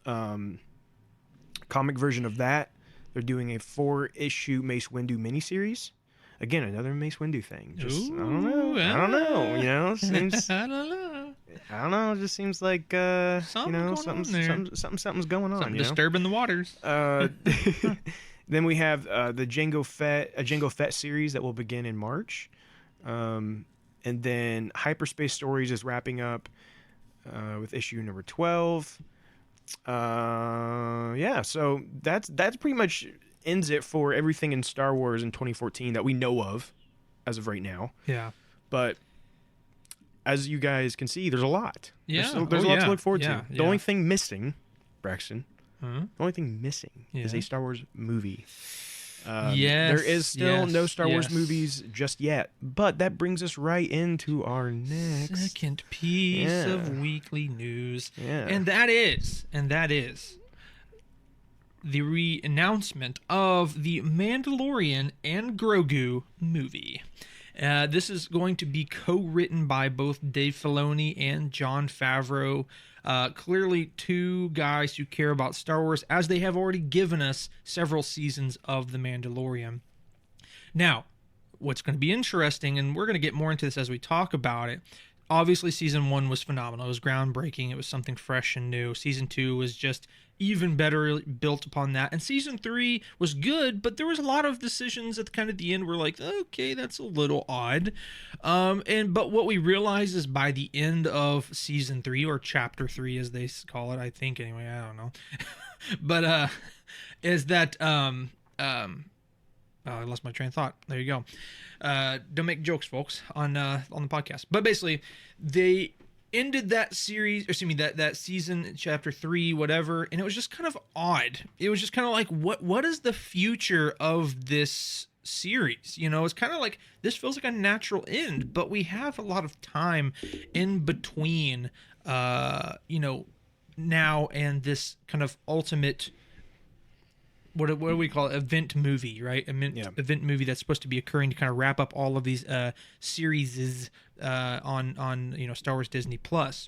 comic version of that. They're doing a 4-issue Mace Windu miniseries. Again, another Mace Windu thing. Just I don't know. You know, seems I don't know. I don't know. It just seems like something's going on. Something disturbing the waters. Then we have the Jango Fett series that will begin in March, and then Hyperspace Stories is wrapping up with issue number 12. So that's pretty much ends it for everything in Star Wars in 2014 that we know of as of right now. Yeah. But as you guys can see, there's a lot. Yeah. There's a lot to look forward to. Yeah. The only thing missing, Braxton, Huh? the only thing missing is a Star Wars movie. Yes. There is still no Star Wars yes. movies just yet. But that brings us right into our next second piece of weekly news. Yeah. And that is the re-announcement of the Mandalorian and Grogu movie. This is going to be co-written by both Dave Filoni and Jon Favreau. Clearly two guys who care about Star Wars, as they have already given us several seasons of The Mandalorian. Now, what's going to be interesting, and we're going to get more into this as we talk about it, obviously season 1 was phenomenal. It was groundbreaking. It was something fresh and new. Season 2 was just even better built upon that. And season 3 was good, but there was a lot of decisions at kind of the end were like, okay, that's a little odd. But what we realized is by the end of season 3, or chapter 3 as they call it, I think anyway, I don't know. But is that I lost my train of thought. There you go. Don't make jokes, folks, on the podcast. But basically, they ended that series, or excuse me, that season, chapter 3, whatever, and it was just kind of odd. It was just kind of like, what is the future of this series? You know, it's kind of like, this feels like a natural end, but we have a lot of time in between, now and this kind of ultimate, what do we call it? Event movie, right? Event movie that's supposed to be occurring to kind of wrap up all of these series on Star Wars Disney Plus.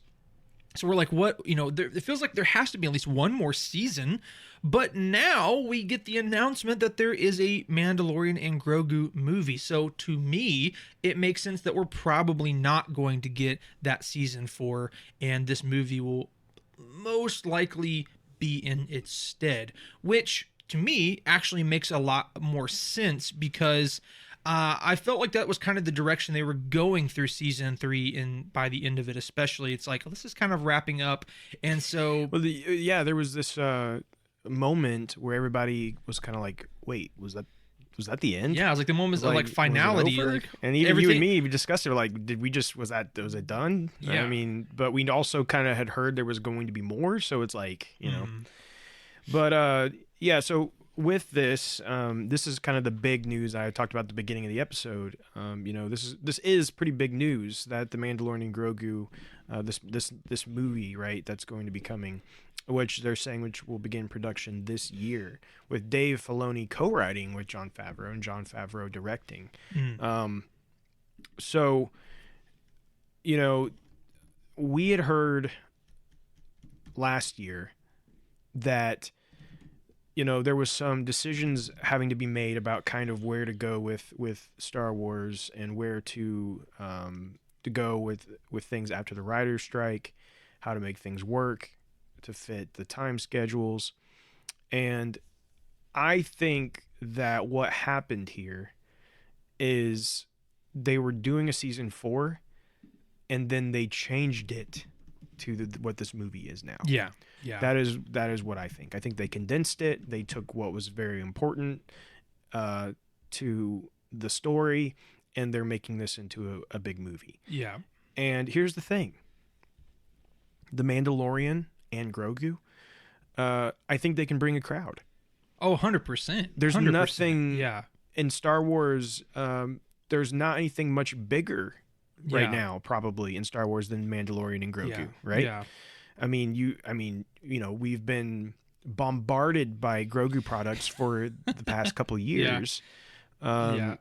So we're like, what? It feels like there has to be at least one more season. But now we get the announcement that there is a Mandalorian and Grogu movie. So to me, it makes sense that we're probably not going to get that season 4, and this movie will most likely be in its stead, which to me actually makes a lot more sense, because I felt like that was kind of the direction they were going through season 3, and by the end of it especially, it's like, this is kind of wrapping up. And so there was this moment where everybody was kind of like, wait, was that the end? Yeah, it was like the moment of like finality, and even you and me, we discussed it, like, was it done? Yeah. I mean, but we also kind of had heard there was going to be more, so it's like, but so with this, this is kind of the big news I talked about at the beginning of the episode. This is pretty big news that the Mandalorian and Grogu, this movie, right, that's going to be coming, which they're saying which will begin production this year, with Dave Filoni co-writing with Jon Favreau and Jon Favreau directing. So, we had heard last year that there was some decisions having to be made about kind of where to go with Star Wars, and where to go with things after the writer's strike, how to make things work, to fit the time schedules. And I think that what happened here is they were doing a season 4 and then they changed it to what this movie is now. Yeah. That is what I think. I think they condensed it. They took what was very important to the story, and they're making this into a big movie. Yeah. And here's the thing. The Mandalorian and Grogu, I think they can bring a crowd. Oh, 100%. There's 100%. nothing Yeah. in Star Wars. There's not anything much bigger right now, probably in Star Wars than Mandalorian and Grogu, right? Yeah. I mean, we've been bombarded by Grogu products for the past couple of years. And,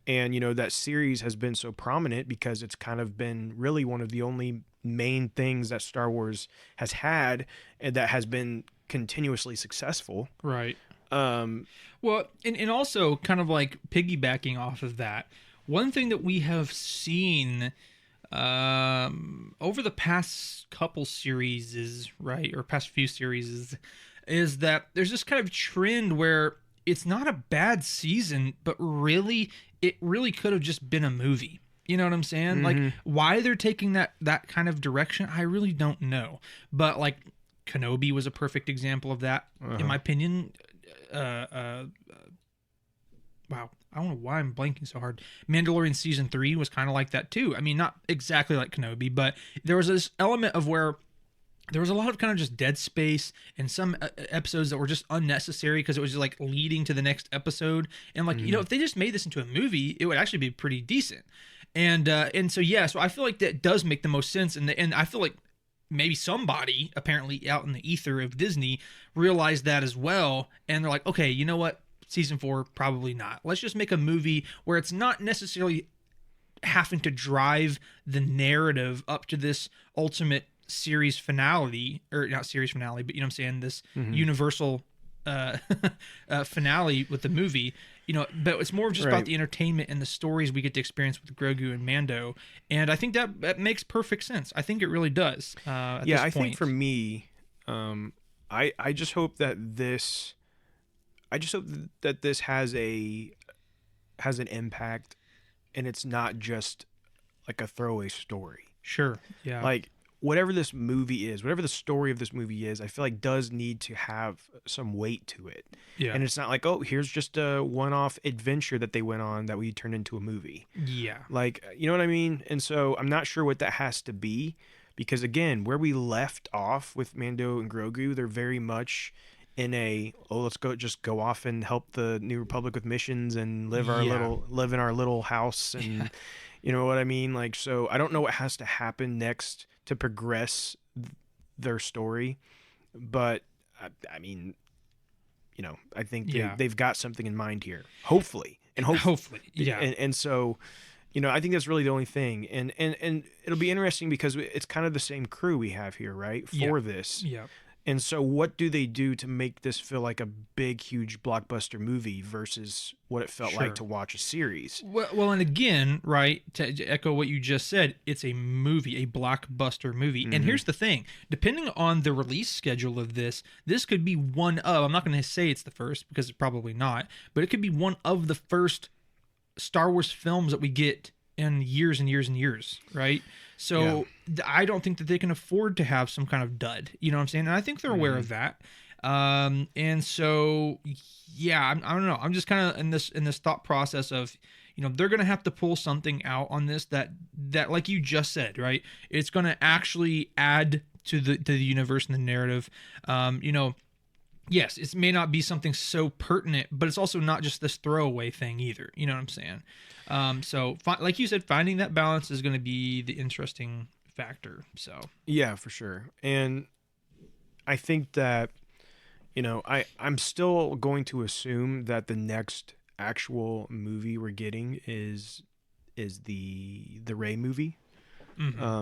that series has been so prominent because it's kind of been really one of the only main things that Star Wars has had and that has been continuously successful. Right. Well, and also kind of like piggybacking off of that, one thing that we have seen over the past couple series, right, or past few series, is that there's this kind of trend where it's not a bad season, but really, it really could have just been a movie. You know what I'm saying? Mm-hmm. Like, why they're taking that kind of direction, I really don't know. But like, Kenobi was a perfect example of that, in my opinion. Wow, I don't know why I'm blanking so hard. Mandalorian season 3 was kind of like that too. I mean, not exactly like Kenobi, but there was this element of where there was a lot of kind of just dead space and some episodes that were just unnecessary because it was just like leading to the next episode. And like, if they just made this into a movie, it would actually be pretty decent. And so I feel like that does make the most sense. And I feel like maybe somebody apparently out in the ether of Disney realized that as well. And they're like, okay, you know what? Season 4, probably not. Let's just make a movie where it's not necessarily having to drive the narrative up to this ultimate series finale, or not series finale, but you know what I'm saying, this universal finale with the movie, but it's more just about the entertainment and the stories we get to experience with Grogu and Mando. And I think that makes perfect sense. I think it really does. I think for me, I just hope that this has an impact, and it's not just like a throwaway story. Sure. Yeah. Like, whatever this movie is, whatever the story of this movie is, I feel like does need to have some weight to it. Yeah. And it's not like, oh, here's just a one-off adventure that they went on that we turned into a movie. Yeah. Like, you know what I mean? And so I'm not sure what that has to be, because again, where we left off with Mando and Grogu, they're very much in let's go off and help the New Republic with missions and live in our little house, and you know what I mean? Like, so I don't know what has to happen next to progress their story, but I mean, I think they've got something in mind here, hopefully. Yeah. And so, I think that's really the only thing, and it'll be interesting because it's kind of the same crew we have here, right, for this. Yeah. And so what do they do to make this feel like a big, huge blockbuster movie versus what it felt like to watch a series? Well, and again, right, to echo what you just said, it's a movie, a blockbuster movie. And here's the thing. Depending on the release schedule of this could be one of, I'm not going to say it's the first because it's probably not, but it could be one of the first Star Wars films that we get in years and years and years, right? So I don't think that they can afford to have some kind of dud. You know what I'm saying? And I think they're aware of that. And so, I don't know. I'm just kind of in this thought process of, they're going to have to pull something out on this that like you just said, right? It's going to actually add to the universe and the narrative. Yes, it may not be something so pertinent, but it's also not just this throwaway thing either. You know what I'm saying? So, like you said, finding that balance is going to be the interesting factor. So yeah, for sure. And I think that, I'm still going to assume that the next actual movie we're getting is the Rey movie.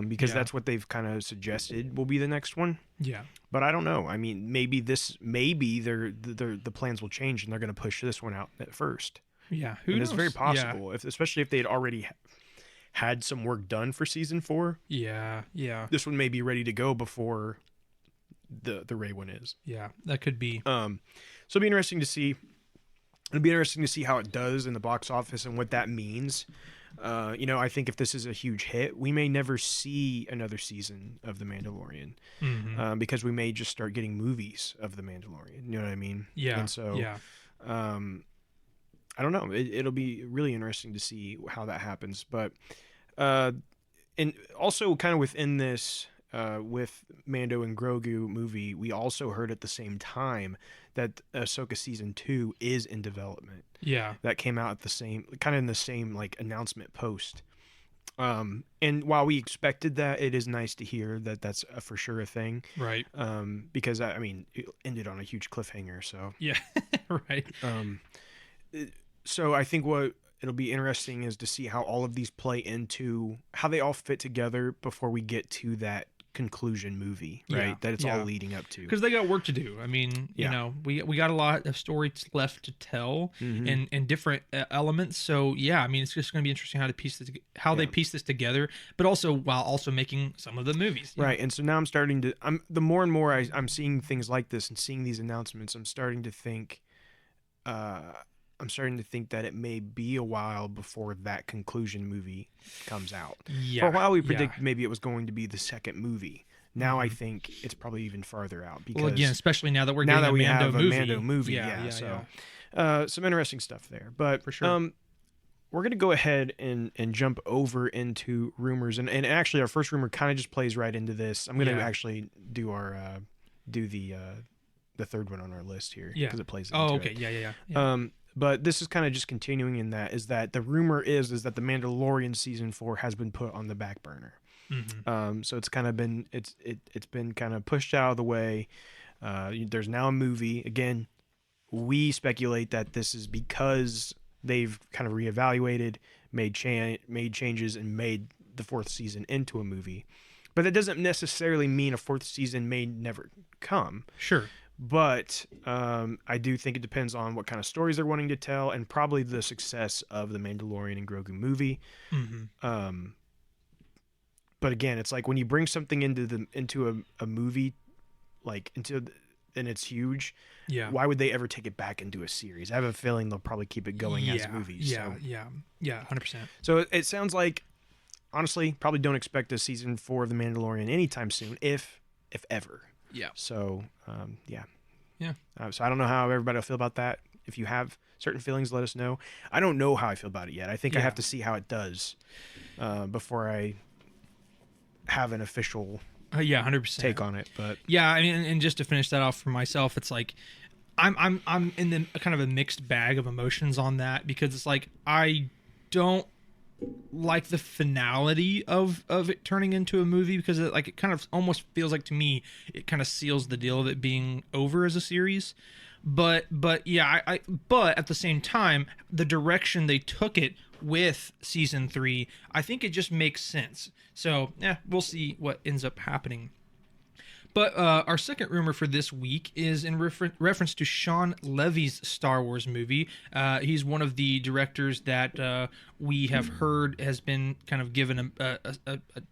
Because that's what they've kind of suggested will be the next one. Yeah. But I don't know. I mean, maybe the plans will change and they're going to push this one out at first. Yeah. Who knows? It's very possible, especially if they'd already had some work done for season 4. Yeah. Yeah. This one may be ready to go before the Rey one is. Yeah, that could be. So it'll be interesting to see. It'll be interesting to see how it does in the box office and what that means. I think if this is a huge hit, we may never see another season of The Mandalorian, because we may just start getting movies of The Mandalorian. You know what I mean? Yeah. And so, I don't know. It'll be really interesting to see how that happens. But, and also kind of within this, with Mando and Grogu movie, we also heard at the same time that Ahsoka season 2 is in development. Yeah. That came out at the same, kind of in the same like announcement post. And while we expected that, it is nice to hear that that's for sure a thing. Right. Because I mean, it ended on a huge cliffhanger. So yeah. Right. So I think what it'll be interesting is to see how all of these play into how they all fit together before we get to that conclusion movie, right? Yeah, That it's yeah. all leading up to. Because they got work to do. I mean, you Yeah. know, we got a lot of stories left to tell and different elements. So yeah, I mean, it's just going to be interesting how to piece this, they piece this together, but also while also making some of the movies. Right. And so now I'm starting to, the more and more I'm seeing things like this and seeing these announcements, I'm starting to think that it may be a while before that conclusion movie comes out. Yeah. For a while, we predicted maybe it was going to be the second movie. Now I think it's probably even farther out. Because Well, again, especially now that we're now getting that we a Mando have movie. a Mando movie, so some interesting stuff there. But For sure. we're gonna go ahead and jump over into rumors, and actually our first rumor kind of just plays right into this. I'm gonna Yeah. actually do our the third one on our list here Yeah. because it plays into Oh, it. okay. Yeah. But this is kind of just continuing in that is that the rumor is that the Mandalorian season 4 has been put on the back burner. So it's kind of been it's been kind of pushed out of the way. There's now a movie. Again, we speculate that this is because they've kind of reevaluated, made changes, and made the fourth season into a movie. But that doesn't necessarily mean a fourth season may never come. Sure. But I do think it depends on what kind of stories they're wanting to tell, and probably the success of the Mandalorian and Grogu movie. But again, it's like when you bring something into a movie, like and it's huge. Yeah. Why would they ever take it back into a series? I have a feeling they'll probably keep it going as movies. Yeah. 100%. So it sounds like, honestly, probably don't expect a season 4 of The Mandalorian anytime soon, if ever. Yeah. So, yeah. Yeah. So I don't know how everybody will feel about that. If you have certain feelings, let us know. I don't know how I feel about it yet. I think I have to see how it does before I have an official 100% take on it. But yeah, I mean, and just to finish that off for myself, it's like I'm in the kind of a mixed bag of emotions on that, because it's like I don't like the finality of it turning into a movie, because it kind of almost feels like, to me, it kind of seals the deal of it being over as a series. But yeah, but at the same time, the direction they took it with season 3, I think it just makes sense. So yeah, we'll see what ends up happening. But our second rumor for this week is in reference to Sean Levy's Star Wars movie. He's one of the directors that we have heard has been kind of given a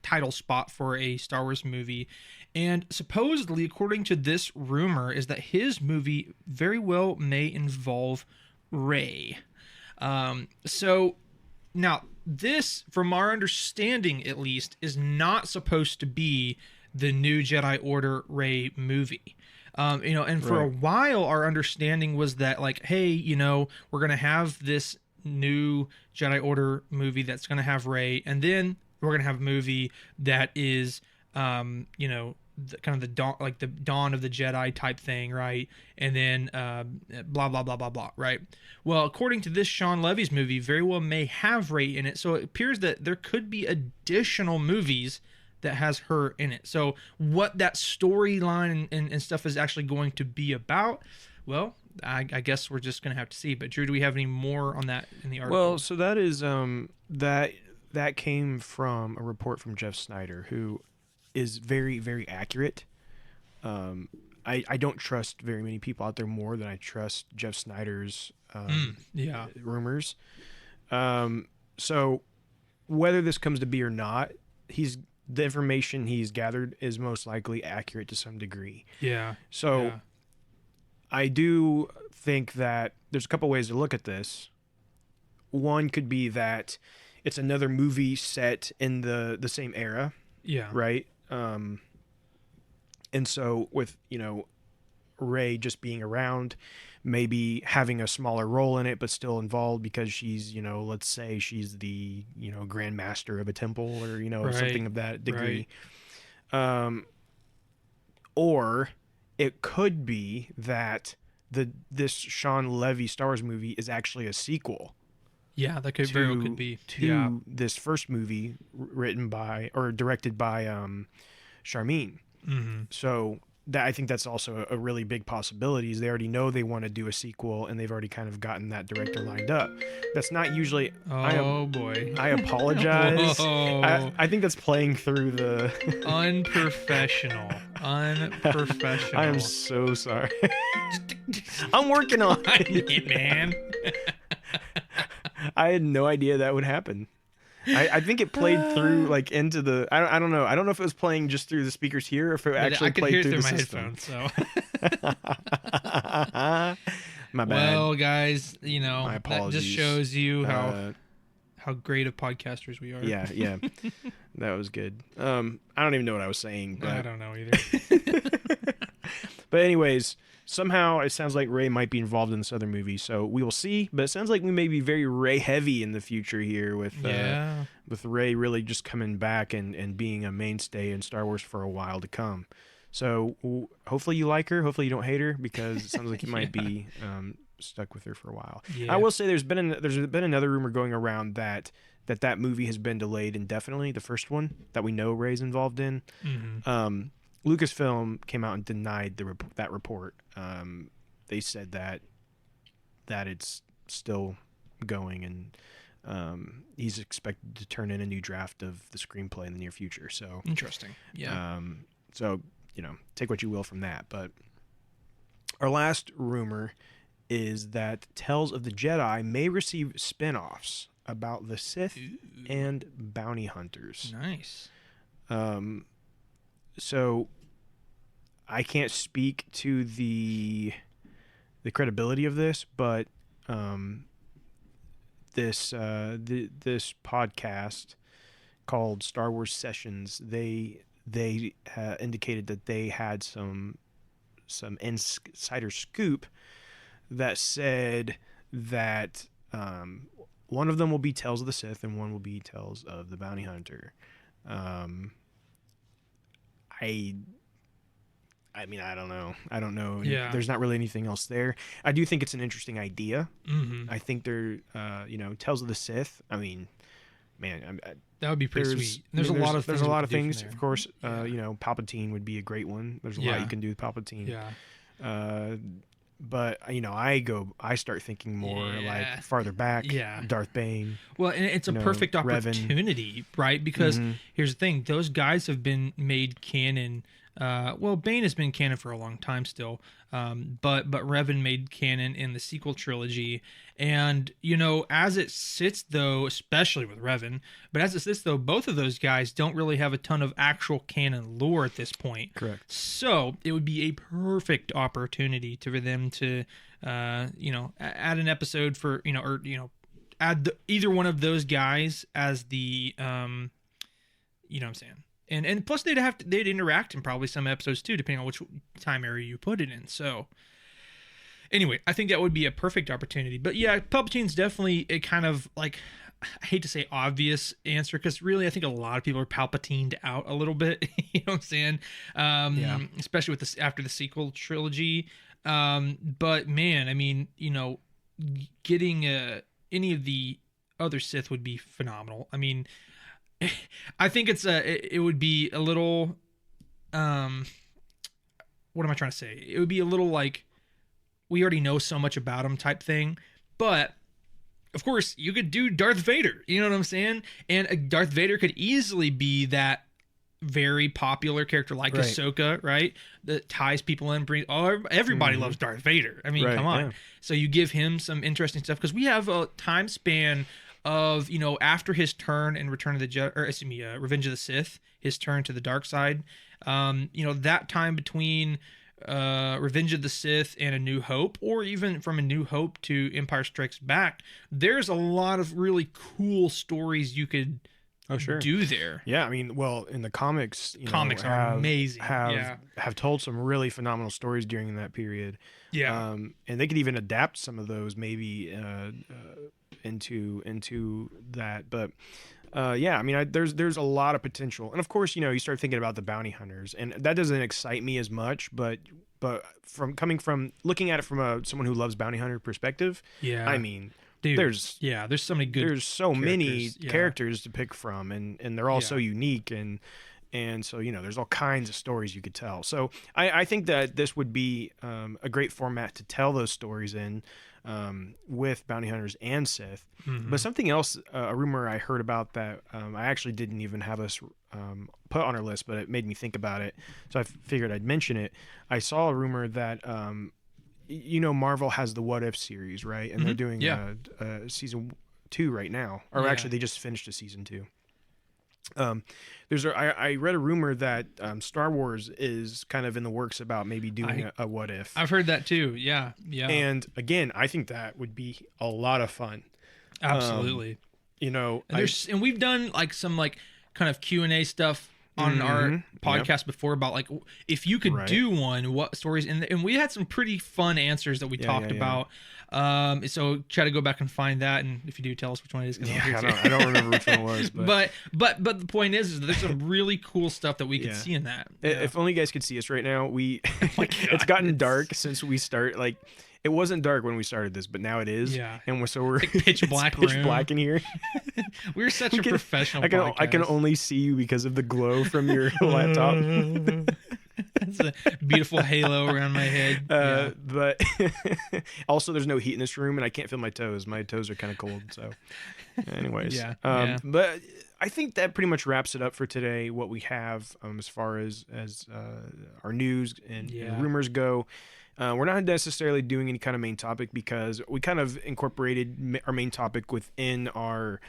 title spot for a Star Wars movie. And supposedly, according to this rumor, is that his movie very well may involve Rey. So now, this, from our understanding at least, is not supposed to be the new Jedi Order Rey movie. And for a while, our understanding was that, like, hey, we're going to have this new Jedi Order movie that's going to have Rey, and then we're going to have a movie that is, kind of the dawn of the Jedi type thing, right? And then blah, blah, blah, blah, blah, right? Well, according to this Sean Levy's movie, very well may have Rey in it. So it appears that there could be additional movies that has her in it. So what that storyline and stuff is actually going to be about, well, I guess we're just going to have to see. But Drew, do we have any more on that in the article? well, so that is that came from a report from Jeff Snyder, who is very, very accurate. I don't trust very many people out there more than I trust Jeff Snyder's rumors. So whether this comes to be or not, he's the information he's gathered is most likely accurate to some degree. Yeah. So Yeah. I do think that there's a couple ways to look at this. One could be that it's another movie set in the same era, Yeah. right? And so with, Rey just being around, maybe having a smaller role in it, but still involved because she's, let's say she's the, Grand Master of a temple or, Right. something of that degree. Or it could be that this Sean Levy Star Wars movie is actually a sequel Yeah, that could very well could be. to Yeah. this first movie written by or directed by Charmin. Mm-hmm. So that I think that's also a really big possibility. Is they already know they want to do a sequel and they've already kind of gotten that director lined up. That's not usually. Oh boy. I apologize. Whoa. I think that's playing through the. Unprofessional. Unprofessional. I am so sorry. I'm working on it. Man. I had no idea that would happen. I think it played through like into the. I don't know. I don't know if it was playing just through the speakers here or if it actually I could played hear it through through the my system. headphones. So, My bad. well, guys, My that apologies. just shows you Uh, how great of podcasters we are. yeah, that was good. I don't even know what I was saying, but I don't know either. But anyways, somehow it sounds like Rey might be involved in this other movie, so we will see. But it sounds like we may be very Rey heavy in the future here with Yeah. with Rey really just coming back and being a mainstay in Star Wars for a while to come. So hopefully you like her. Hopefully you don't hate her because it sounds like you might be stuck with her for a while. Yeah. I will say there's been another rumor going around that movie has been delayed indefinitely. The first one that we know Rey's involved in. Mm-hmm. Lucasfilm came out and denied that report. They said that it's still going and he's expected to turn in a new draft of the screenplay in the near future. So Interesting. Yeah. so take what you will from that. But our last rumor is that Tales of the Jedi may receive spin-offs about the Sith and bounty hunters. Nice. So I can't speak to the credibility of this, but this podcast called Star Wars Sessions, they indicated that they had some insider scoop that said that one of them will be Tales of the Sith and one will be Tales of the Bounty Hunter. I mean, I don't know. Yeah. There's not really anything else there. I do think it's an interesting idea. Mm-hmm. I think Tales of the Sith. I mean, man, That would be pretty sweet. There's a lot of there's things a lot we of could do from things. there. Of course, Yeah. Palpatine would be a great one. There's a lot Yeah. you can do with Palpatine. Yeah. But I start thinking more Yeah. like farther back. Yeah. Darth Bane. Well, and it's a perfect Revan. opportunity, right? Because here's the thing: those guys have been made canon. Bane has been canon for a long time still, but Revan made canon in the sequel trilogy, and as it sits though, especially with Revan, but as it sits though, both of those guys don't really have a ton of actual canon lore at this point. Correct. So it would be a perfect opportunity for them to, add an episode for add either one of those guys as the, what I'm saying. And plus they'd interact in probably some episodes too, depending on which time area you put it in. So anyway, I think that would be a perfect opportunity. But yeah, Palpatine's definitely a kind of like, I hate to say obvious answer, because really I think a lot of people are Palpatined out a little bit. You know what I'm saying? Especially with this after the sequel trilogy. But man, I mean, getting any of the other Sith would be phenomenal. I mean, I think it would be a little, what am I trying to say? It would be a little like, we already know so much about him type thing, but of course you could do Darth Vader, you know what I'm saying? And Darth Vader could easily be that very popular character like Right. Ahsoka, right? That ties people in, everybody loves Darth Vader. I mean, Right, come on. yeah. So you give him some interesting stuff, because we have a time span of, after his turn in Return of the Jedi, or excuse me, Revenge of the Sith, his turn to the dark side, that time between Revenge of the Sith and A New Hope, or even from A New Hope to Empire Strikes Back, there's a lot of really cool stories you could do there. Yeah, I mean, well, in the comics, comics are amazing. Have told some really phenomenal stories during that period. Yeah, and they could even adapt some of those maybe into that. But I mean, there's a lot of potential, and of course, you start thinking about the bounty hunters, and that doesn't excite me as much, but from looking at it from someone who loves bounty hunter perspective, I mean. Dude, there's so many good many characters to pick from, and they're all so unique, and so there's all kinds of stories you could tell. So I think that this would be a great format to tell those stories in, with bounty hunters and Sith. Mm-hmm. But something else, a rumor I heard about that I actually didn't even have us put on our list, but it made me think about it, so I figured I'd mention it. I saw a rumor that Marvel has the What If series, right? And they're doing season 2 right now. Or actually, they just finished a season 2. I read a rumor that Star Wars is kind of in the works about maybe doing a What If. I've heard that too. Yeah. And again, I think that would be a lot of fun. Absolutely. And we've done some kind of Q&A stuff on our podcast before about if you could do one, what stories, and we had some pretty fun answers that we talked about. So try to go back and find that, and if you do, tell us which one it is. I don't remember which one it was, but the point is that there's some really cool stuff that we could see in that. If only you guys could see us right now. It's gotten dark since we start. It wasn't dark when we started this, but now it is. Yeah. And we're pitch black in here. We're such a professional podcast. I can only see you because of the glow from your laptop. That's a beautiful halo around my head. But also there's no heat in this room, and I can't feel my toes. My toes are kind of cold. So anyways. But I think that pretty much wraps it up for today, what we have as far as our news and rumors go. We're not necessarily doing any kind of main topic because we kind of incorporated our main topic within our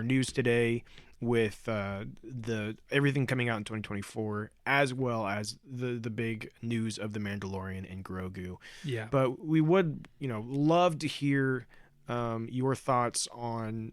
news today, with the everything coming out in 2024, as well as the big news of The Mandalorian and Grogu. Yeah. But we would love to hear your thoughts on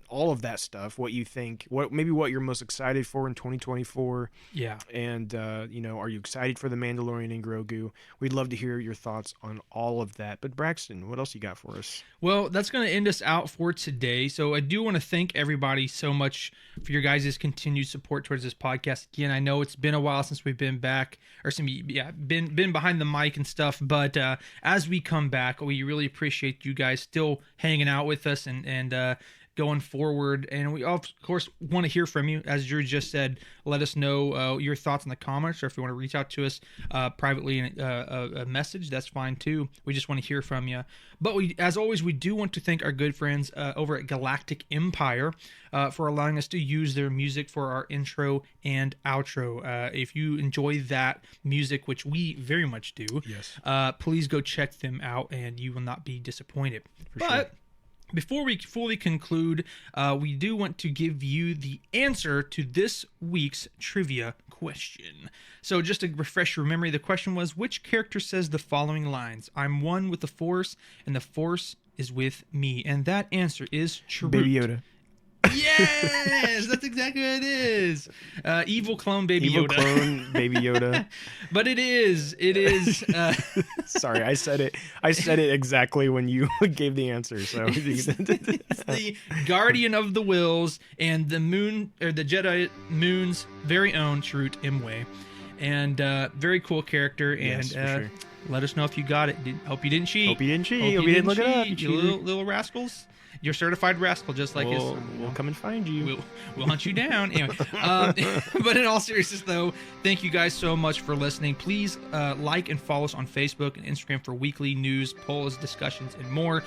all of that stuff, what you think, what you're most excited for in 2024. Yeah. And are you excited for The Mandalorian and Grogu? We'd love to hear your thoughts on all of that. But Braxton, what else you got for us? Well, that's going to end us out for today. So I do want to thank everybody so much for your guys' continued support towards this podcast. Again, I know it's been a while since we've been back, or been behind the mic and stuff, but as we come back, we really appreciate you guys still hanging out with us and going forward. And we of course want to hear from you. As Drew just said, let us know your thoughts in the comments, or if you want to reach out to us privately in a message, that's fine too. We just want to hear from you. But as always, we do want to thank our good friends over at Galactic Empire for allowing us to use their music for our intro and outro. If you enjoy that music, which we very much do, yes, please go check them out and you will not be disappointed. But before we fully conclude, we do want to give you the answer to this week's trivia question. So just to refresh your memory, the question was, which character says the following lines? I'm one with the Force, and the Force is with me. And that answer is true. Baby Yoda. Yes, that's exactly what it is. Evil clone Baby Yoda. Evil clone Baby Yoda. But it is. Sorry, I said it exactly when you gave the answer. So it's the guardian of the Wills and the moon, or the Jedi Moon's very own Chirrut Imwe, and very cool character. And yes, for sure. Let us know if you got it. Hope you didn't cheat. Hope you didn't look it up. You little rascals. You're a certified rascal, just like us. We'll come and find you. We'll hunt you down. Anyway, but in all seriousness, though, thank you guys so much for listening. Please like and follow us on Facebook and Instagram for weekly news, polls, discussions, and more.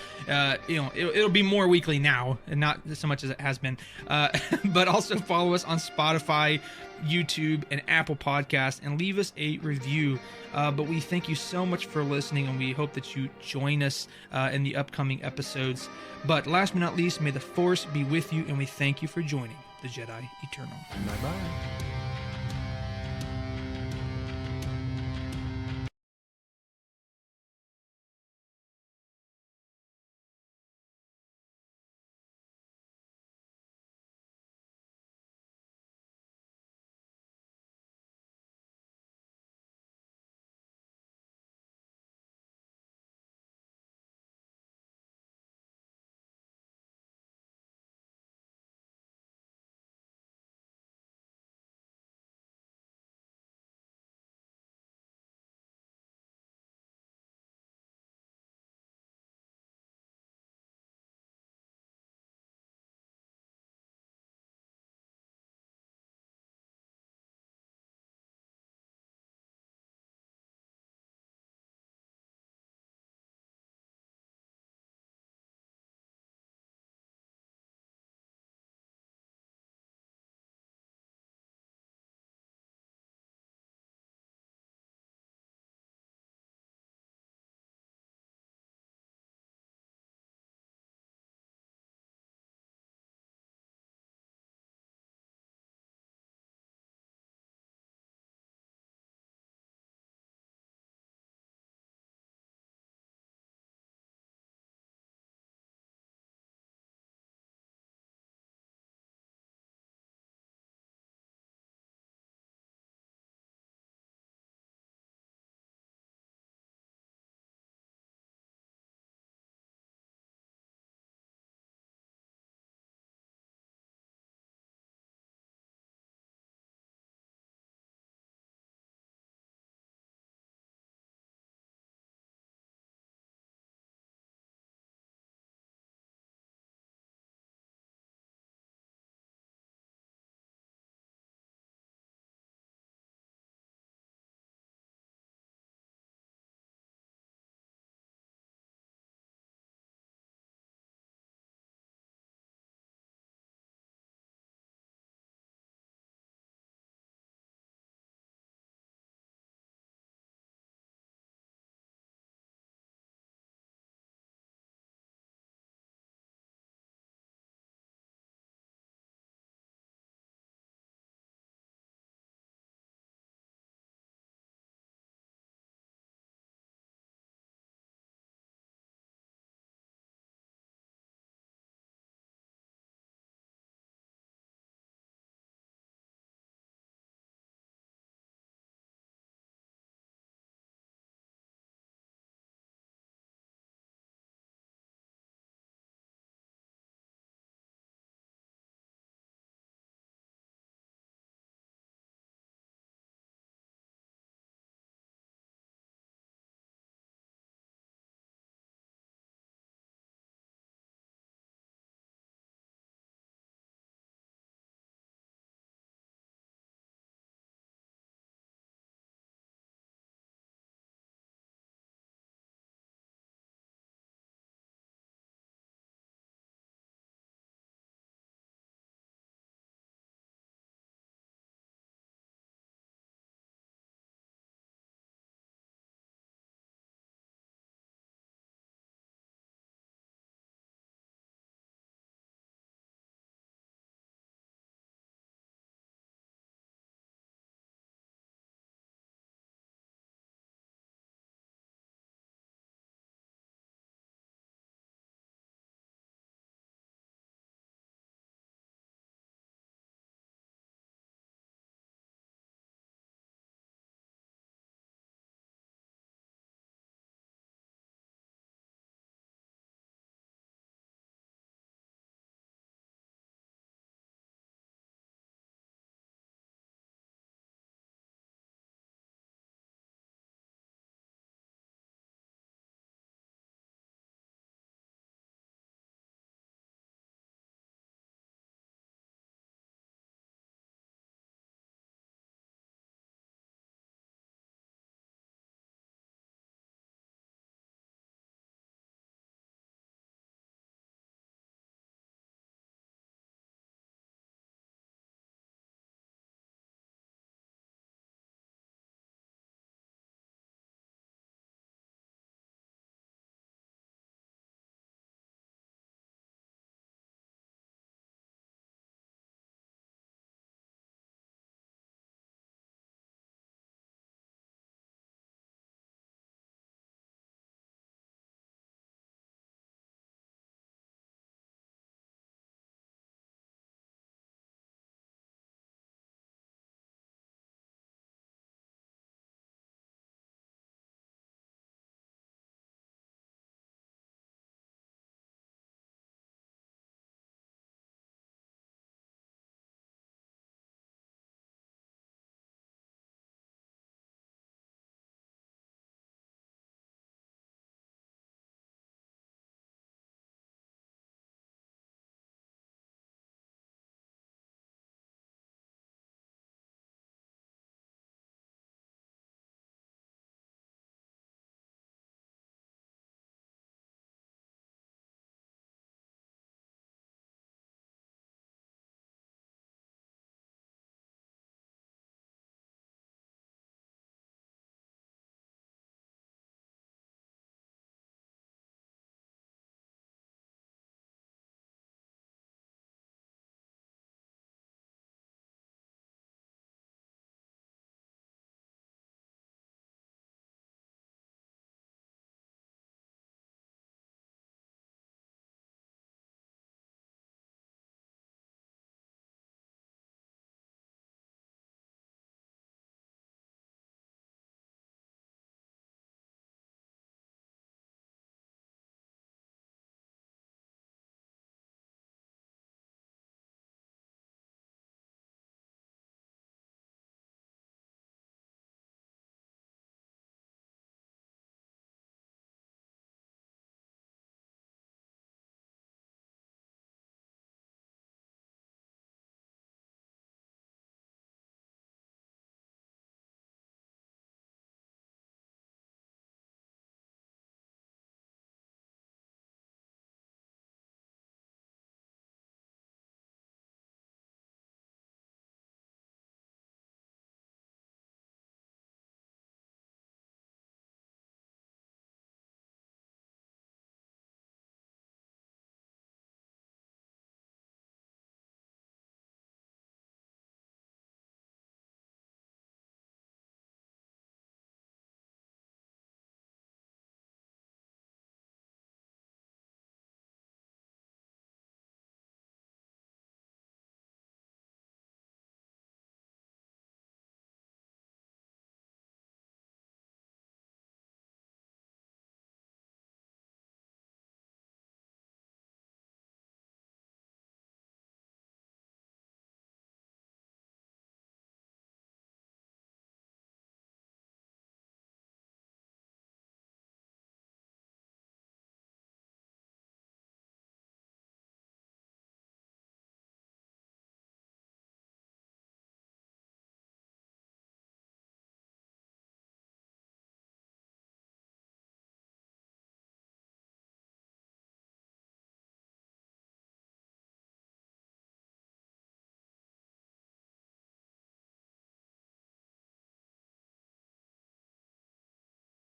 It'll be more weekly now, and not so much as it has been. But also follow us on Spotify, YouTube, and Apple Podcasts, and leave us a review. But we thank you so much for listening, and we hope that you join us in the upcoming episodes. But last but not least, may the Force be with you, and we thank you for joining the Jedi Eternal. Bye-bye.